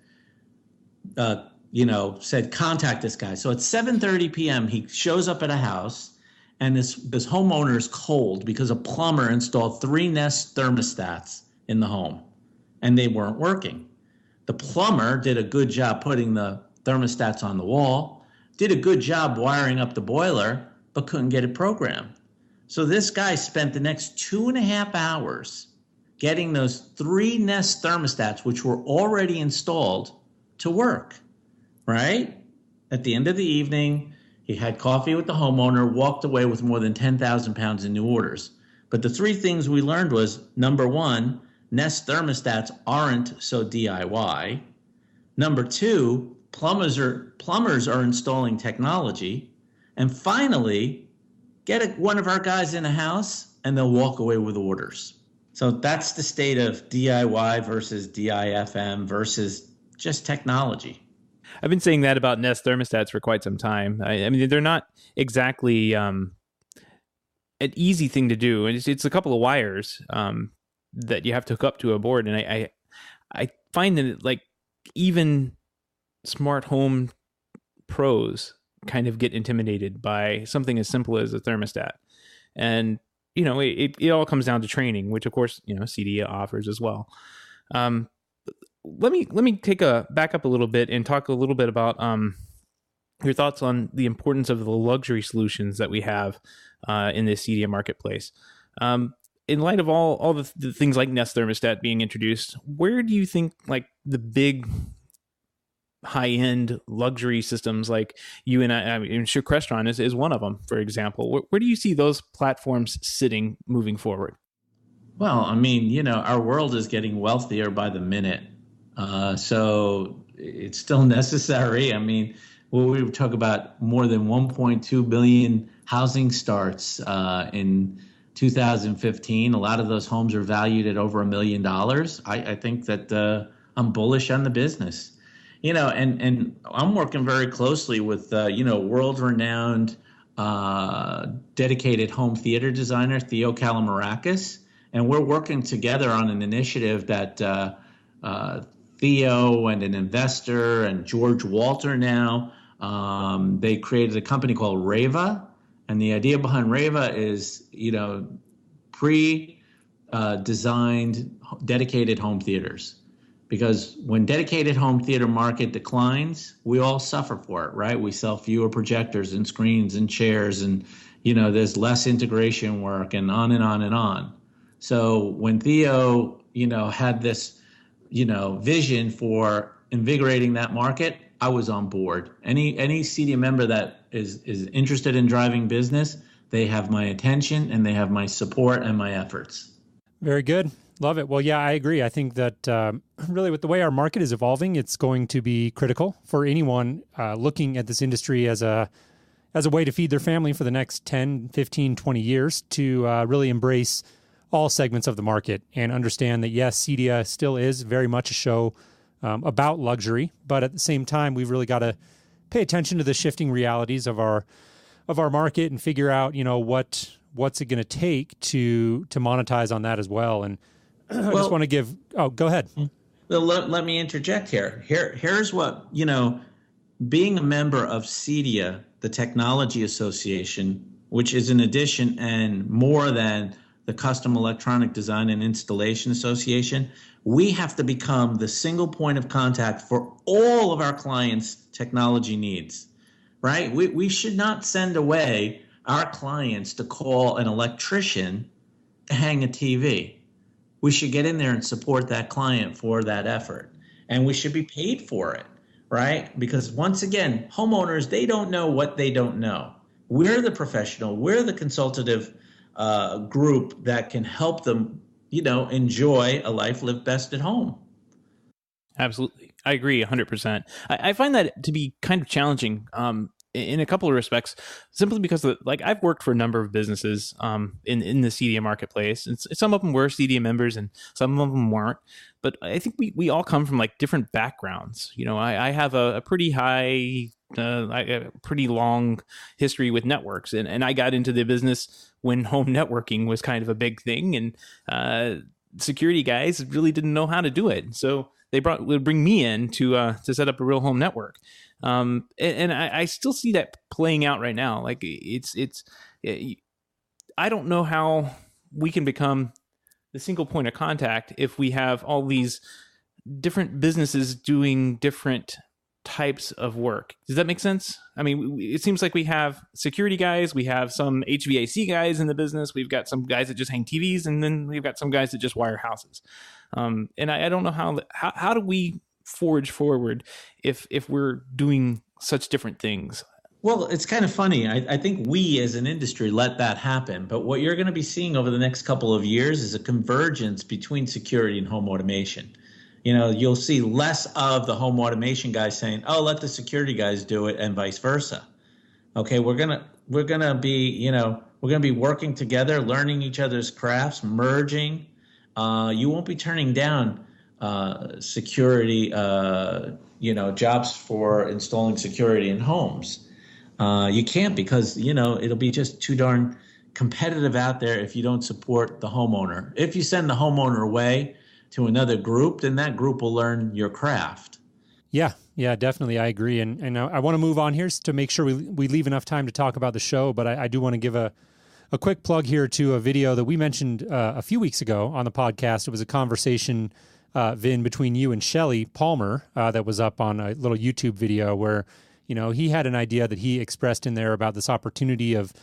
you know, said, contact this guy. So at 7:30 p.m., he shows up at a house. And this homeowner is cold because a plumber installed 3 Nest thermostats in the home, and they weren't working. The plumber did a good job putting the thermostats on the wall, did a good job wiring up the boiler, but couldn't get it programmed. So this guy spent the next 2.5 hours getting those 3 Nest thermostats, which were already installed, to work, right? At the end of the evening, he had coffee with the homeowner, walked away with more than 10,000 pounds in new orders. But the 3 things we learned was, number 1, Nest thermostats aren't so DIY. Number 2, plumbers are installing technology, and finally get one of our guys in a house and they'll walk away with orders. So that's the state of DIY versus DIFM versus just technology. I've been saying that about Nest thermostats for quite some time. I mean, they're not exactly an easy thing to do. It's a couple of wires that you have to hook up to a board, and I find that like even smart home pros kind of get intimidated by something as simple as a thermostat. And it all comes down to training, which of course CEDIA offers as well. Let me take a back up a little bit and talk a little bit about your thoughts on the importance of the luxury solutions that we have in this CEDIA marketplace. In light of all the things like Nest thermostat being introduced, where do you think like the big high-end luxury systems like you and I'm sure Crestron is one of them, for example. Where do you see those platforms sitting moving forward? Well, I mean, our world is getting wealthier by the minute. So it's still necessary. I mean, we talk about more than 1.2 billion housing starts in 2015. A lot of those homes are valued at over $1 million. I think that I'm bullish on the business. And I'm working very closely with, world-renowned dedicated home theater designer, Theo Calamarakis. And we're working together on an initiative that Theo and an investor and George Walter now, they created a company called Reva. And the idea behind Reva is, pre-designed dedicated home theaters. Because when dedicated home theater market declines, we all suffer for it, right? We sell fewer projectors and screens and chairs, and there's less integration work, and on and on and on. So when Theo, had this, vision for invigorating that market, I was on board. Any CEDIA member that is interested in driving business, they have my attention and they have my support and my efforts. Very good. Love it. Well, yeah, I agree. I think that really with the way our market is evolving, it's going to be critical for anyone looking at this industry as a way to feed their family for the next 10, 15, 20 years to really embrace all segments of the market and understand that, yes, CEDIA still is very much a show about luxury, but at the same time, we've really got to pay attention to the shifting realities of our market and figure out, what's it going to take to monetize on that as well. And I just want to give. Oh, go ahead. Well, let me interject here. Here's what being a member of CEDIA, the Technology Association, which is an addition and more than the Custom Electronic Design and Installation Association, we have to become the single point of contact for all of our clients' technology needs. Right? We should not send away our clients to call an electrician to hang a TV. We should get in there and support that client for that effort. And we should be paid for it, right? Because once again, homeowners, they don't know what they don't know. We're the professional, we're the consultative group that can help them, enjoy a life lived best at home. Absolutely. I agree 100%. I find that to be kind of challenging in a couple of respects, simply because I've worked for a number of businesses in the CEDIA marketplace, and some of them were CEDIA members and some of them weren't. But I think we all come from like different backgrounds. I have a pretty pretty long history with networks, and I got into the business when home networking was kind of a big thing, and security guys really didn't know how to do it. So they would bring me in to set up a real home network. And I still see that playing out right now. Like I don't know how we can become the single point of contact if we have all these different businesses doing different types of work. Does that make sense? I mean, it seems like we have security guys, we have some HVAC guys in the business, we've got some guys that just hang TVs, and then we've got some guys that just wire houses. And I don't know how do we forge forward if we're doing such different things. Well, it's kind of funny. I think we as an industry let that happen. But what you're going to be seeing over the next couple of years is a convergence between security and home automation. You'll see less of the home automation guys saying, "Oh, let the security guys do it," and vice versa. Okay, we're gonna be working together, learning each other's crafts, merging. You won't be turning down security, jobs for installing security in homes. You can't, because it'll be just too darn competitive out there if you don't support the homeowner. If you send the homeowner away to another group, then that group will learn your craft. Yeah, definitely. I agree. And I want to move on here to make sure we leave enough time to talk about the show. But I do want to give a quick plug here to a video that we mentioned a few weeks ago on the podcast. It was a conversation, Vin, between you and Shelly Palmer that was up on a little YouTube video where, he had an idea that he expressed in there about this opportunity of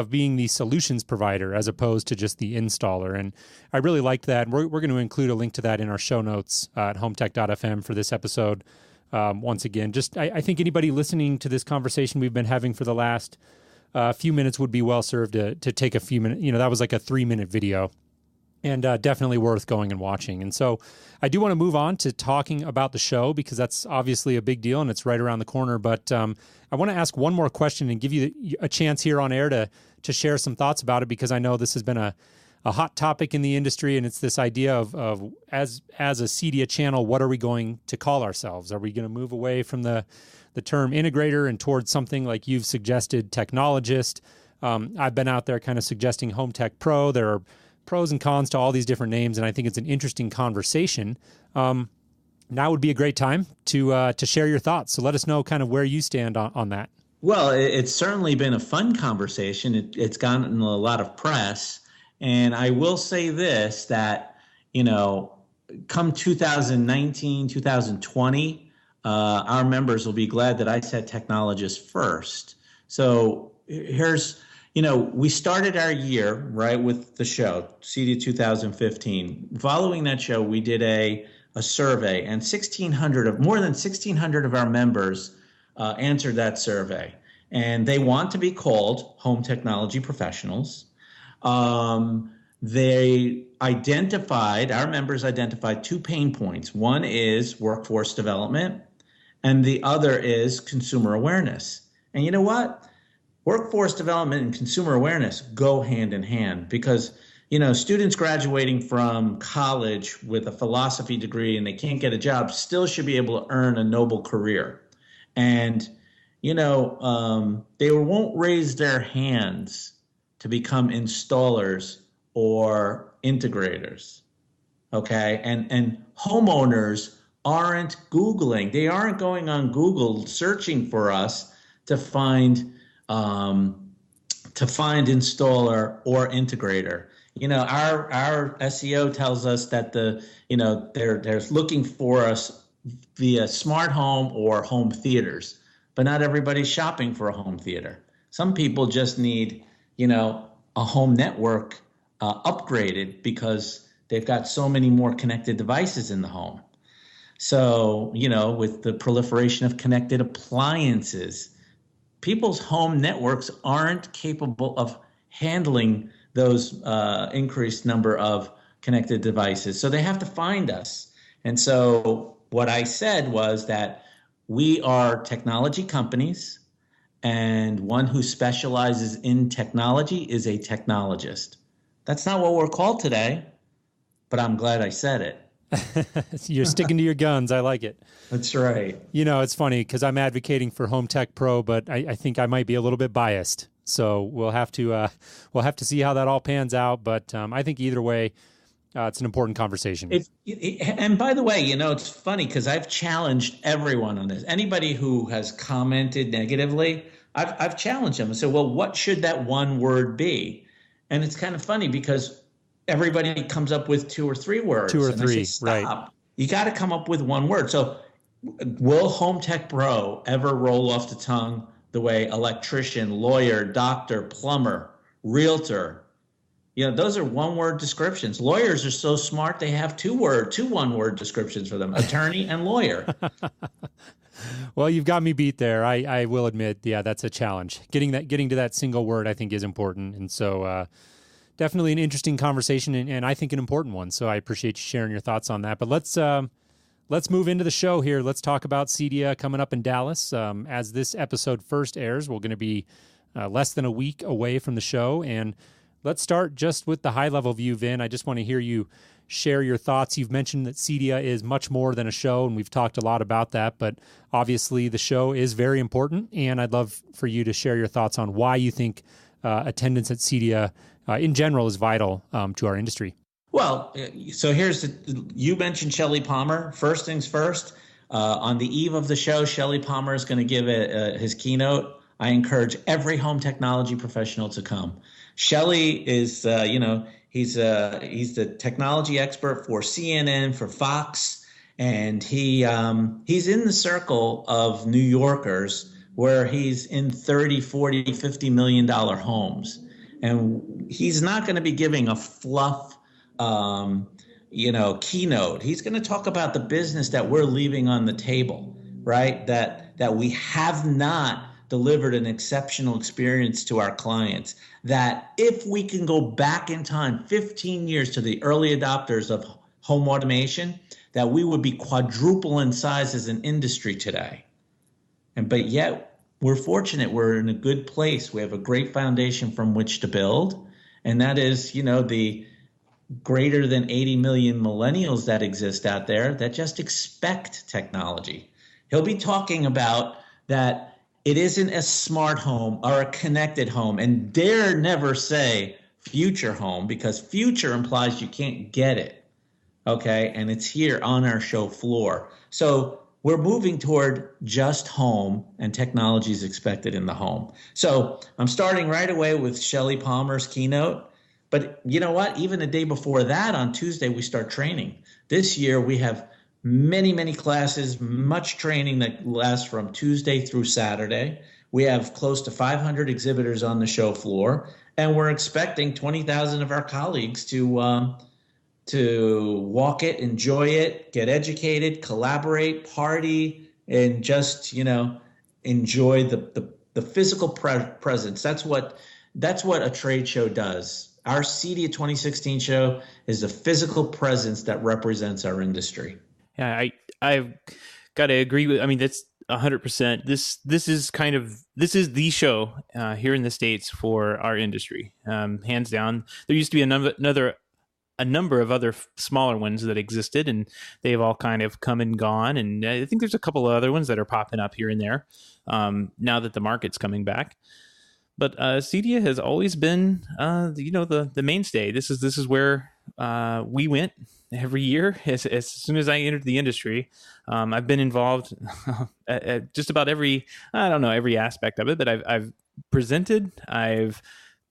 being the solutions provider as opposed to just the installer. And I really liked that. And we're going to include a link to that in our show notes at HomeTech.fm for this episode. Once again, I think anybody listening to this conversation we've been having for the last few minutes would be well served to take a few minutes. That was like a 3-minute video, and definitely worth going and watching. And so I do want to move on to talking about the show, because that's obviously a big deal and it's right around the corner. But I want to ask one more question and give you a chance here on air to share some thoughts about it, because I know this has been a hot topic in the industry, and it's this idea of as a CEDIA channel, what are we going to call ourselves? Are we going to move away from the term integrator and towards something like you've suggested, technologist? I've been out there kind of suggesting Home Tech Pro. There are pros and cons to all these different names, and I think it's an interesting conversation. Now would be a great time to share your thoughts. So let us know kind of where you stand on that. Well, it's certainly been a fun conversation. It's gotten a lot of press. And I will say this, that, come 2019, 2020, our members will be glad that I said technologist first. So here's, we started our year, right, with the show, CEDIA 2015. Following that show, we did a survey, and more than 1,600 of our members answered that survey. And they want to be called home technology professionals. Our members identified 2 pain points. One is workforce development, and the other is consumer awareness. And you know what? Workforce development and consumer awareness go hand in hand, because, students graduating from college with a philosophy degree and they can't get a job still should be able to earn a noble career. And, they won't raise their hands to become installers or integrators, okay? And homeowners aren't Googling. They aren't going on Google searching for us to find installer or integrator. Our SEO tells us that they're looking for us via smart home or home theaters, but not everybody's shopping for a home theater. Some people just need, a home network upgraded because they've got so many more connected devices in the home. So, with the proliferation of connected appliances, people's home networks aren't capable of handling those increased number of connected devices. So they have to find us. And so what I said was that we are technology companies, and one who specializes in technology is a technologist. That's not what we're called today, but I'm glad I said it. You're sticking to your guns. I like it. That's right. It's funny because I'm advocating for Home Tech Pro, but I think I might be a little bit biased. So we'll have to see how that all pans out. But I think either way, it's an important conversation. And by the way, it's funny because I've challenged everyone on this. Anybody who has commented negatively, I've challenged them and said, well, what should that one word be? And it's kind of funny because everybody comes up with 2 or 3 words. 2 or 3, I say, stop. Right. You got to come up with one word. So will Home Tech Pro ever roll off the tongue the way electrician, lawyer, doctor, plumber, realtor? Those are one-word descriptions. Lawyers are so smart, they have 2 one-word descriptions for them, attorney and lawyer. Well, you've got me beat there. I will admit, yeah, that's a challenge. Getting to that single word, I think, is important. And so definitely an interesting conversation and I think an important one. So I appreciate you sharing your thoughts on that. But let's let's move into the show here. Let's talk about CEDIA coming up in Dallas. As this episode first airs, we're going to be less than a week away from the show. And let's start just with the high-level view, Vin. I just want to hear you share your thoughts. You've mentioned that CEDIA is much more than a show, and we've talked a lot about that. But obviously, the show is very important, and I'd love for you to share your thoughts on why you think attendance at CEDIA in general is vital to our industry. Well, so you mentioned Shelley Palmer. First things first, on the eve of the show, Shelley Palmer is going to give his keynote. I encourage every home technology professional to come. Shelley is, he's the technology expert for CNN, for Fox, and he's in the circle of New Yorkers where he's in 30, 40, $50 million homes. And he's not going to be giving a fluff keynote. He's going to talk about the business that we're leaving on the table, right? That we have not delivered an exceptional experience to our clients. That if we can go back in time 15 years to the early adopters of home automation, that we would be quadruple in size as an industry today. But yet we're fortunate. We're in a good place. We have a great foundation from which to build. And that is, the greater than 80 million millennials that exist out there that just expect technology. He'll be talking about that it isn't a smart home or a connected home, and dare never say future home, because future implies you can't get it, okay? And it's here on our show floor. So we're moving toward just home, and technology is expected in the home. So I'm starting right away with Shelley Palmer's keynote. But you know what? Even a day before that, on Tuesday, we start training. This year, we have many, many classes, much training that lasts from Tuesday through Saturday. We have close to 500 exhibitors on the show floor, and we're expecting 20,000 of our colleagues to walk it, enjoy it, get educated, collaborate, party, and just, enjoy the physical presence. That's what a trade show does. Our CEDIA 2016 show is a physical presence that represents our industry. Yeah, I've got to agree with. I mean, that's 100%. This is the show here in the States for our industry, hands down. There used to be a number of other smaller ones that existed, and they've all kind of come and gone. And I think there's a couple of other ones that are popping up here and there now that the market's coming back. But CEDIA has always been, the mainstay. This is where we went every year. As soon as I entered the industry, I've been involved at just about every aspect of it. But I've presented. I've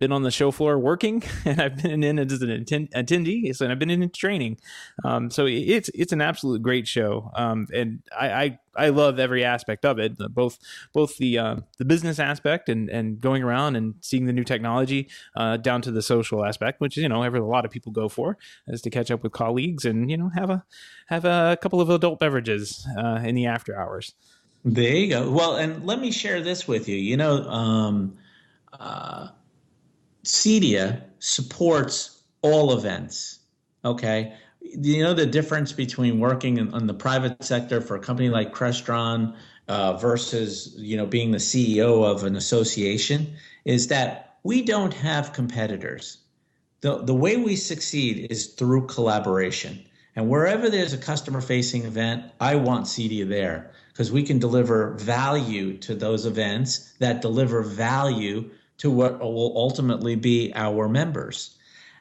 been on the show floor working, and I've been in as an attendee, and I've been in training. So it's an absolute great show, and I love every aspect of it, both the business aspect and going around and seeing the new technology, down to the social aspect, which a lot of people go for, is to catch up with colleagues and have a couple of adult beverages in the after hours. There you go. Well, and let me share this with you. CEDIA supports all events, okay? The difference between working in the private sector for a company like Crestron versus, being the CEO of an association is that we don't have competitors. The way we succeed is through collaboration. And wherever there's a customer-facing event, I want CEDIA there because we can deliver value to those events that deliver value to what will ultimately be our members.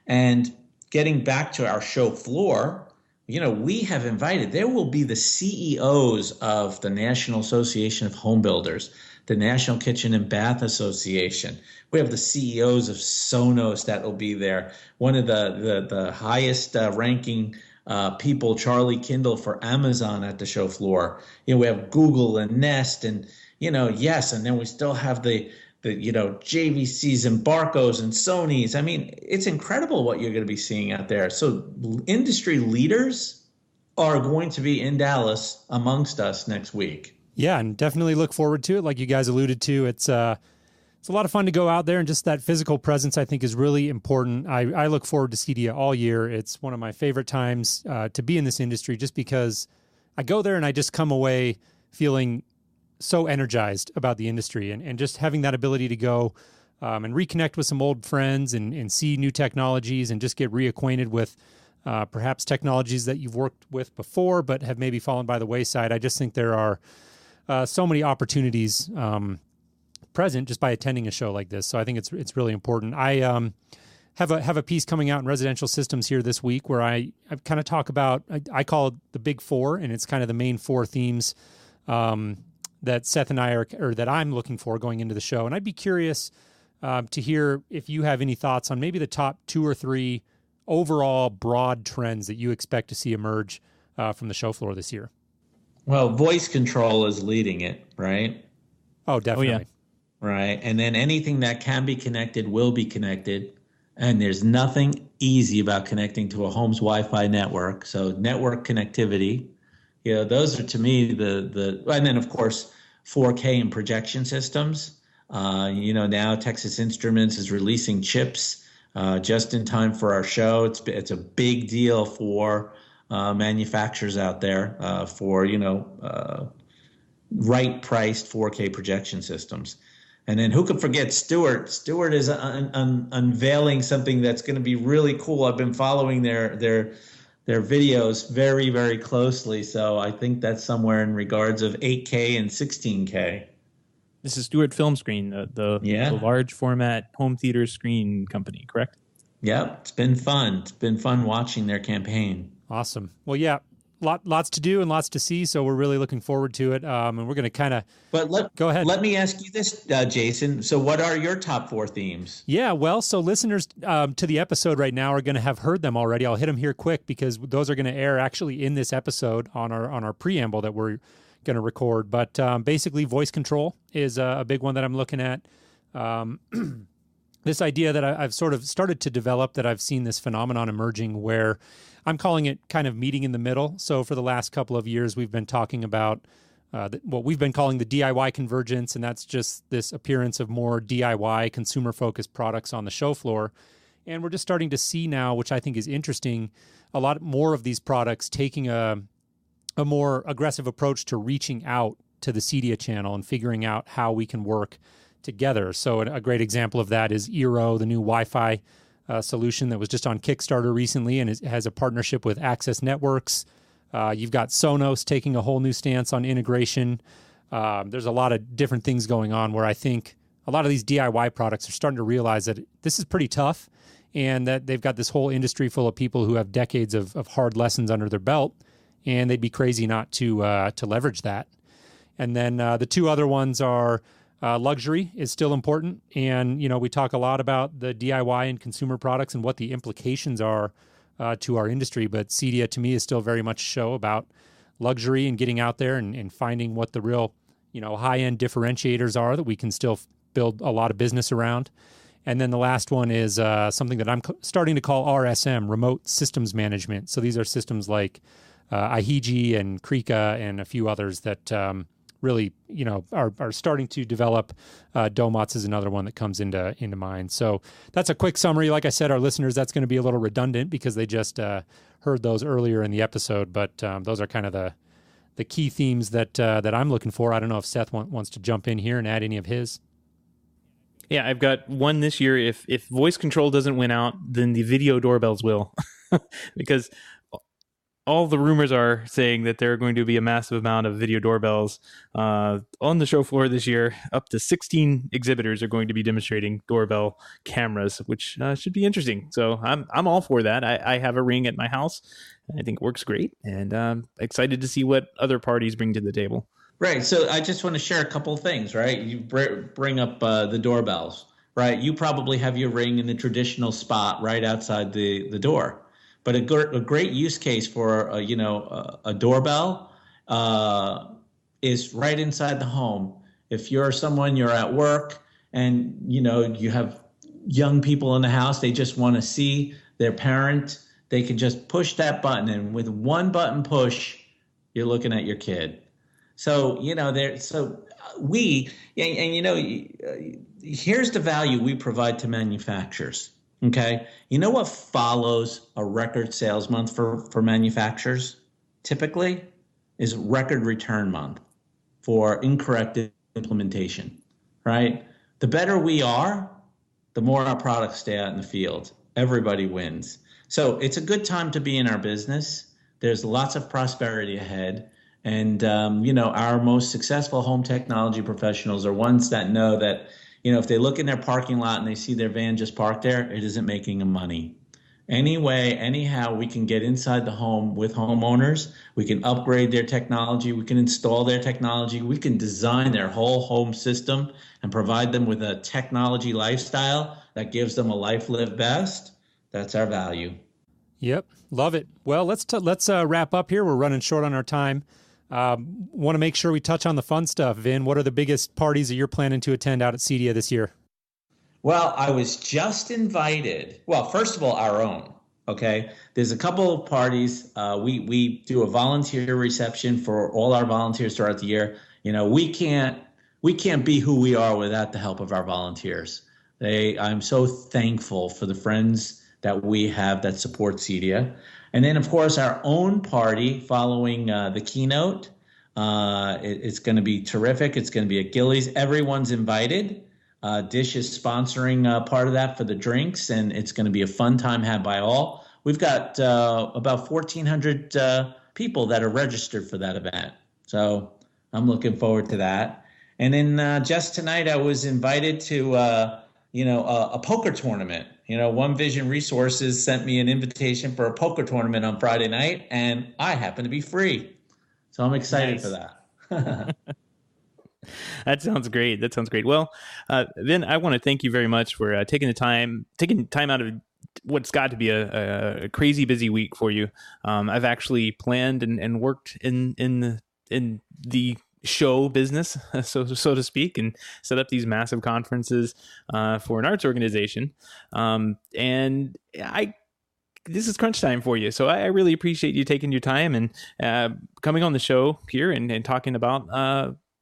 And getting back to our show floor, we have invited, there will be the CEOs of the National Association of Home Builders, the National Kitchen and Bath Association. We have the CEOs of Sonos that will be there. One of the highest ranking people, Charlie Kindle for Amazon at the show floor. We have Google and Nest and, yes, and then we still have the JVCs and Barcos and Sonys. I mean, it's incredible what you're going to be seeing out there. So industry leaders are going to be in Dallas amongst us next week. Yeah, and definitely look forward to it. Like you guys alluded to, it's a lot of fun to go out there, and just that physical presence I think is really important. I look forward to CEDIA all year. It's one of my favorite times to be in this industry just because I go there and I just come away feeling so energized about the industry, and just having that ability to go and reconnect with some old friends and see new technologies and just get reacquainted with perhaps technologies that you've worked with before but have maybe fallen by the wayside. I just think there are so many opportunities present just by attending a show like this. So I think it's really important. I have a piece coming out in Residential Systems here this week where I kind of talk about, I call it the Big Four, and it's kind of the main four themes that Seth and I or that I'm looking for going into the show. And I'd be curious to hear if you have any thoughts on maybe the top 2 or 3 overall broad trends that you expect to see emerge from the show floor this year. Well, voice control is leading it, right? Oh, definitely. Oh, yeah. Right. And then anything that can be connected will be connected. And there's nothing easy about connecting to a home's Wi-Fi network. So network connectivity, those are to me and then of course 4K and projection systems. Now Texas Instruments is releasing chips just in time for our show. It's a big deal for manufacturers out there for right priced 4K projection systems. And then who could forget Stewart? Stewart is unveiling something that's going to be really cool. I've been following their videos very, very closely. So I think that's somewhere in regards of 8K and 16K. This is Stewart Film Screen, the large format home theater screen company, correct? Yep. It's been fun. It's been fun watching their campaign. Awesome. Well, yeah. Lots to do and lots to see, so we're really looking forward to it. And we're going to kind of go ahead. Let me ask you this, Jason. So what are your top 4 themes? Yeah, well, so listeners to the episode right now are going to have heard them already. I'll hit them here quick because those are going to air actually in this episode on our preamble that we're going to record. But basically, voice control is a big one that I'm looking at. This idea that I've sort of started to develop, that I've seen this phenomenon emerging where I'm calling it kind of meeting in the middle. So for the last couple of years, we've been talking about what we've been calling the DIY convergence, and that's just this appearance of more DIY consumer-focused products on the show floor. And we're just starting to see now, which I think is interesting, a lot more of these products taking a more aggressive approach to reaching out to the CEDIA channel and figuring out how we can work together. So a great example of that is Eero, the new Wi-Fi solution that was just on Kickstarter recently and has a partnership with Access Networks. You've got Sonos taking a whole new stance on integration. There's a lot of different things going on where I think a lot of these DIY products are starting to realize that this is pretty tough and that they've got this whole industry full of people who have decades of hard lessons under their belt, and they'd be crazy not to leverage that. And then the 2 other ones are luxury is still important. And, we talk a lot about the DIY and consumer products and what the implications are to our industry. But CEDIA, to me, is still very much a show about luxury and getting out there and finding what the real, high-end differentiators are that we can still build a lot of business around. And then the last one is something that I'm starting to call RSM, Remote Systems Management. So these are systems like IHG and Krika and a few others that really, are starting to develop. Domots is another one that comes into mind. So that's a quick summary. Like I said, our listeners, that's going to be a little redundant because they just heard those earlier in the episode. But those are kind of the key themes that I'm looking for. I don't know if Seth wants to jump in here and add any of his. Yeah, I've got one this year. If voice control doesn't win out, then the video doorbells will, because all the rumors are saying that there are going to be a massive amount of video doorbells on the show floor this year. Up to 16 exhibitors are going to be demonstrating doorbell cameras, which should be interesting. So I'm all for that. I have a Ring at my house. I think it works great, and I'm excited to see what other parties bring to the table. Right. So I just want to share a couple of things, right? You bring up the doorbells, right? You probably have your Ring in the traditional spot right outside the door. But a great use case for a doorbell is right inside the home. If you're at work and you have young people in the house, they just want to see their parent, they can just push that button, and with one button push, you're looking at your kid. So here's the value we provide to manufacturers. Okay. You know what follows a record sales month for manufacturers? Typically, is record return month for incorrect implementation, right? The better we are, the more our products stay out in the field. Everybody wins. So it's a good time to be in our business. There's lots of prosperity ahead. And, our most successful home technology professionals are ones that know that, if they look in their parking lot and they see their van just parked there, it isn't making them money. Anyway, anyhow, we can get inside the home with homeowners. We can upgrade their technology. We can install their technology. We can design their whole home system and provide them with a technology lifestyle that gives them a life lived best. That's our value. Yep, love it. Well, let's wrap up here. We're running short on our time. Want to make sure we touch on the fun stuff. Vin, what are the biggest parties that you're planning to attend out at CEDIA this year? Well, I was just invited. Well, first of all, our own. Okay, there's a couple of parties. We do a volunteer reception for all our volunteers throughout the year. We can't be who we are without the help of our volunteers. I'm so thankful for the friends that we have that support CEDIA. And then, of course, our own party following the keynote. It's going to be terrific. It's going to be at Gillies. Everyone's invited. Dish is sponsoring part of that for the drinks, and it's going to be a fun time had by all. We've got about 1,400 people that are registered for that event. So I'm looking forward to that. And then just tonight, I was invited to, a poker tournament. One Vision Resources sent me an invitation for a poker tournament on Friday night, and I happen to be free. So I'm excited for that. That sounds great. Well, Vin, I want to thank you very much for taking time out of what's got to be a crazy busy week for you. I've actually planned and worked in the show business, so to speak, and set up these massive conferences for an arts organization. And this is crunch time for you. So I really appreciate you taking your time and coming on the show here and talking about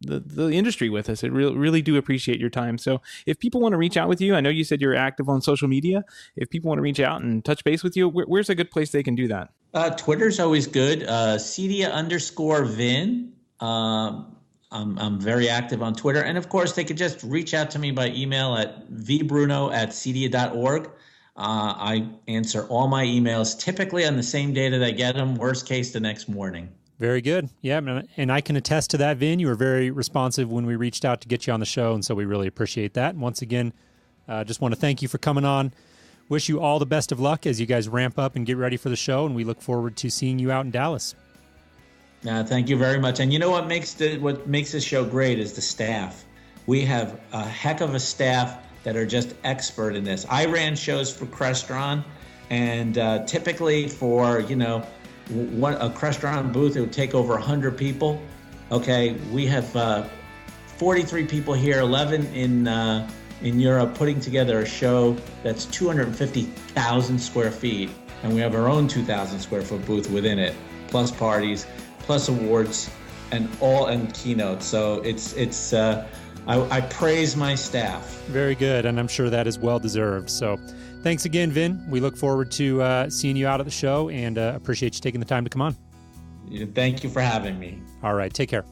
the industry with us. I really do appreciate your time. So if people want to reach out with you, I know you said you're active on social media. If people want to reach out and touch base with you, where's a good place they can do that? Twitter's always good. CEDIA_Vin. I'm very active on Twitter. And of course, they could just reach out to me by email at vbruno@cedia.org. I answer all my emails typically on the same day that I get them, worst case the next morning. Very good. Yeah, and I can attest to that, Vin. You were very responsive when we reached out to get you on the show, and so we really appreciate that. And once again, just want to thank you for coming on. Wish you all the best of luck as you guys ramp up and get ready for the show, and we look forward to seeing you out in Dallas. Thank you very much. And what makes this show great is the staff. We have a heck of a staff that are just expert in this. I ran shows for Crestron, and typically for, a Crestron booth, it would take over 100 people. Okay, we have 43 people here, 11 in Europe, putting together a show that's 250,000 square feet, and we have our own 2,000 square foot booth within it, plus parties, plus awards, and keynotes. So I praise my staff. Very good, and I'm sure that is well deserved. So thanks again, Vin. We look forward to seeing you out at the show, and appreciate you taking the time to come on. Thank you for having me. All right, take care.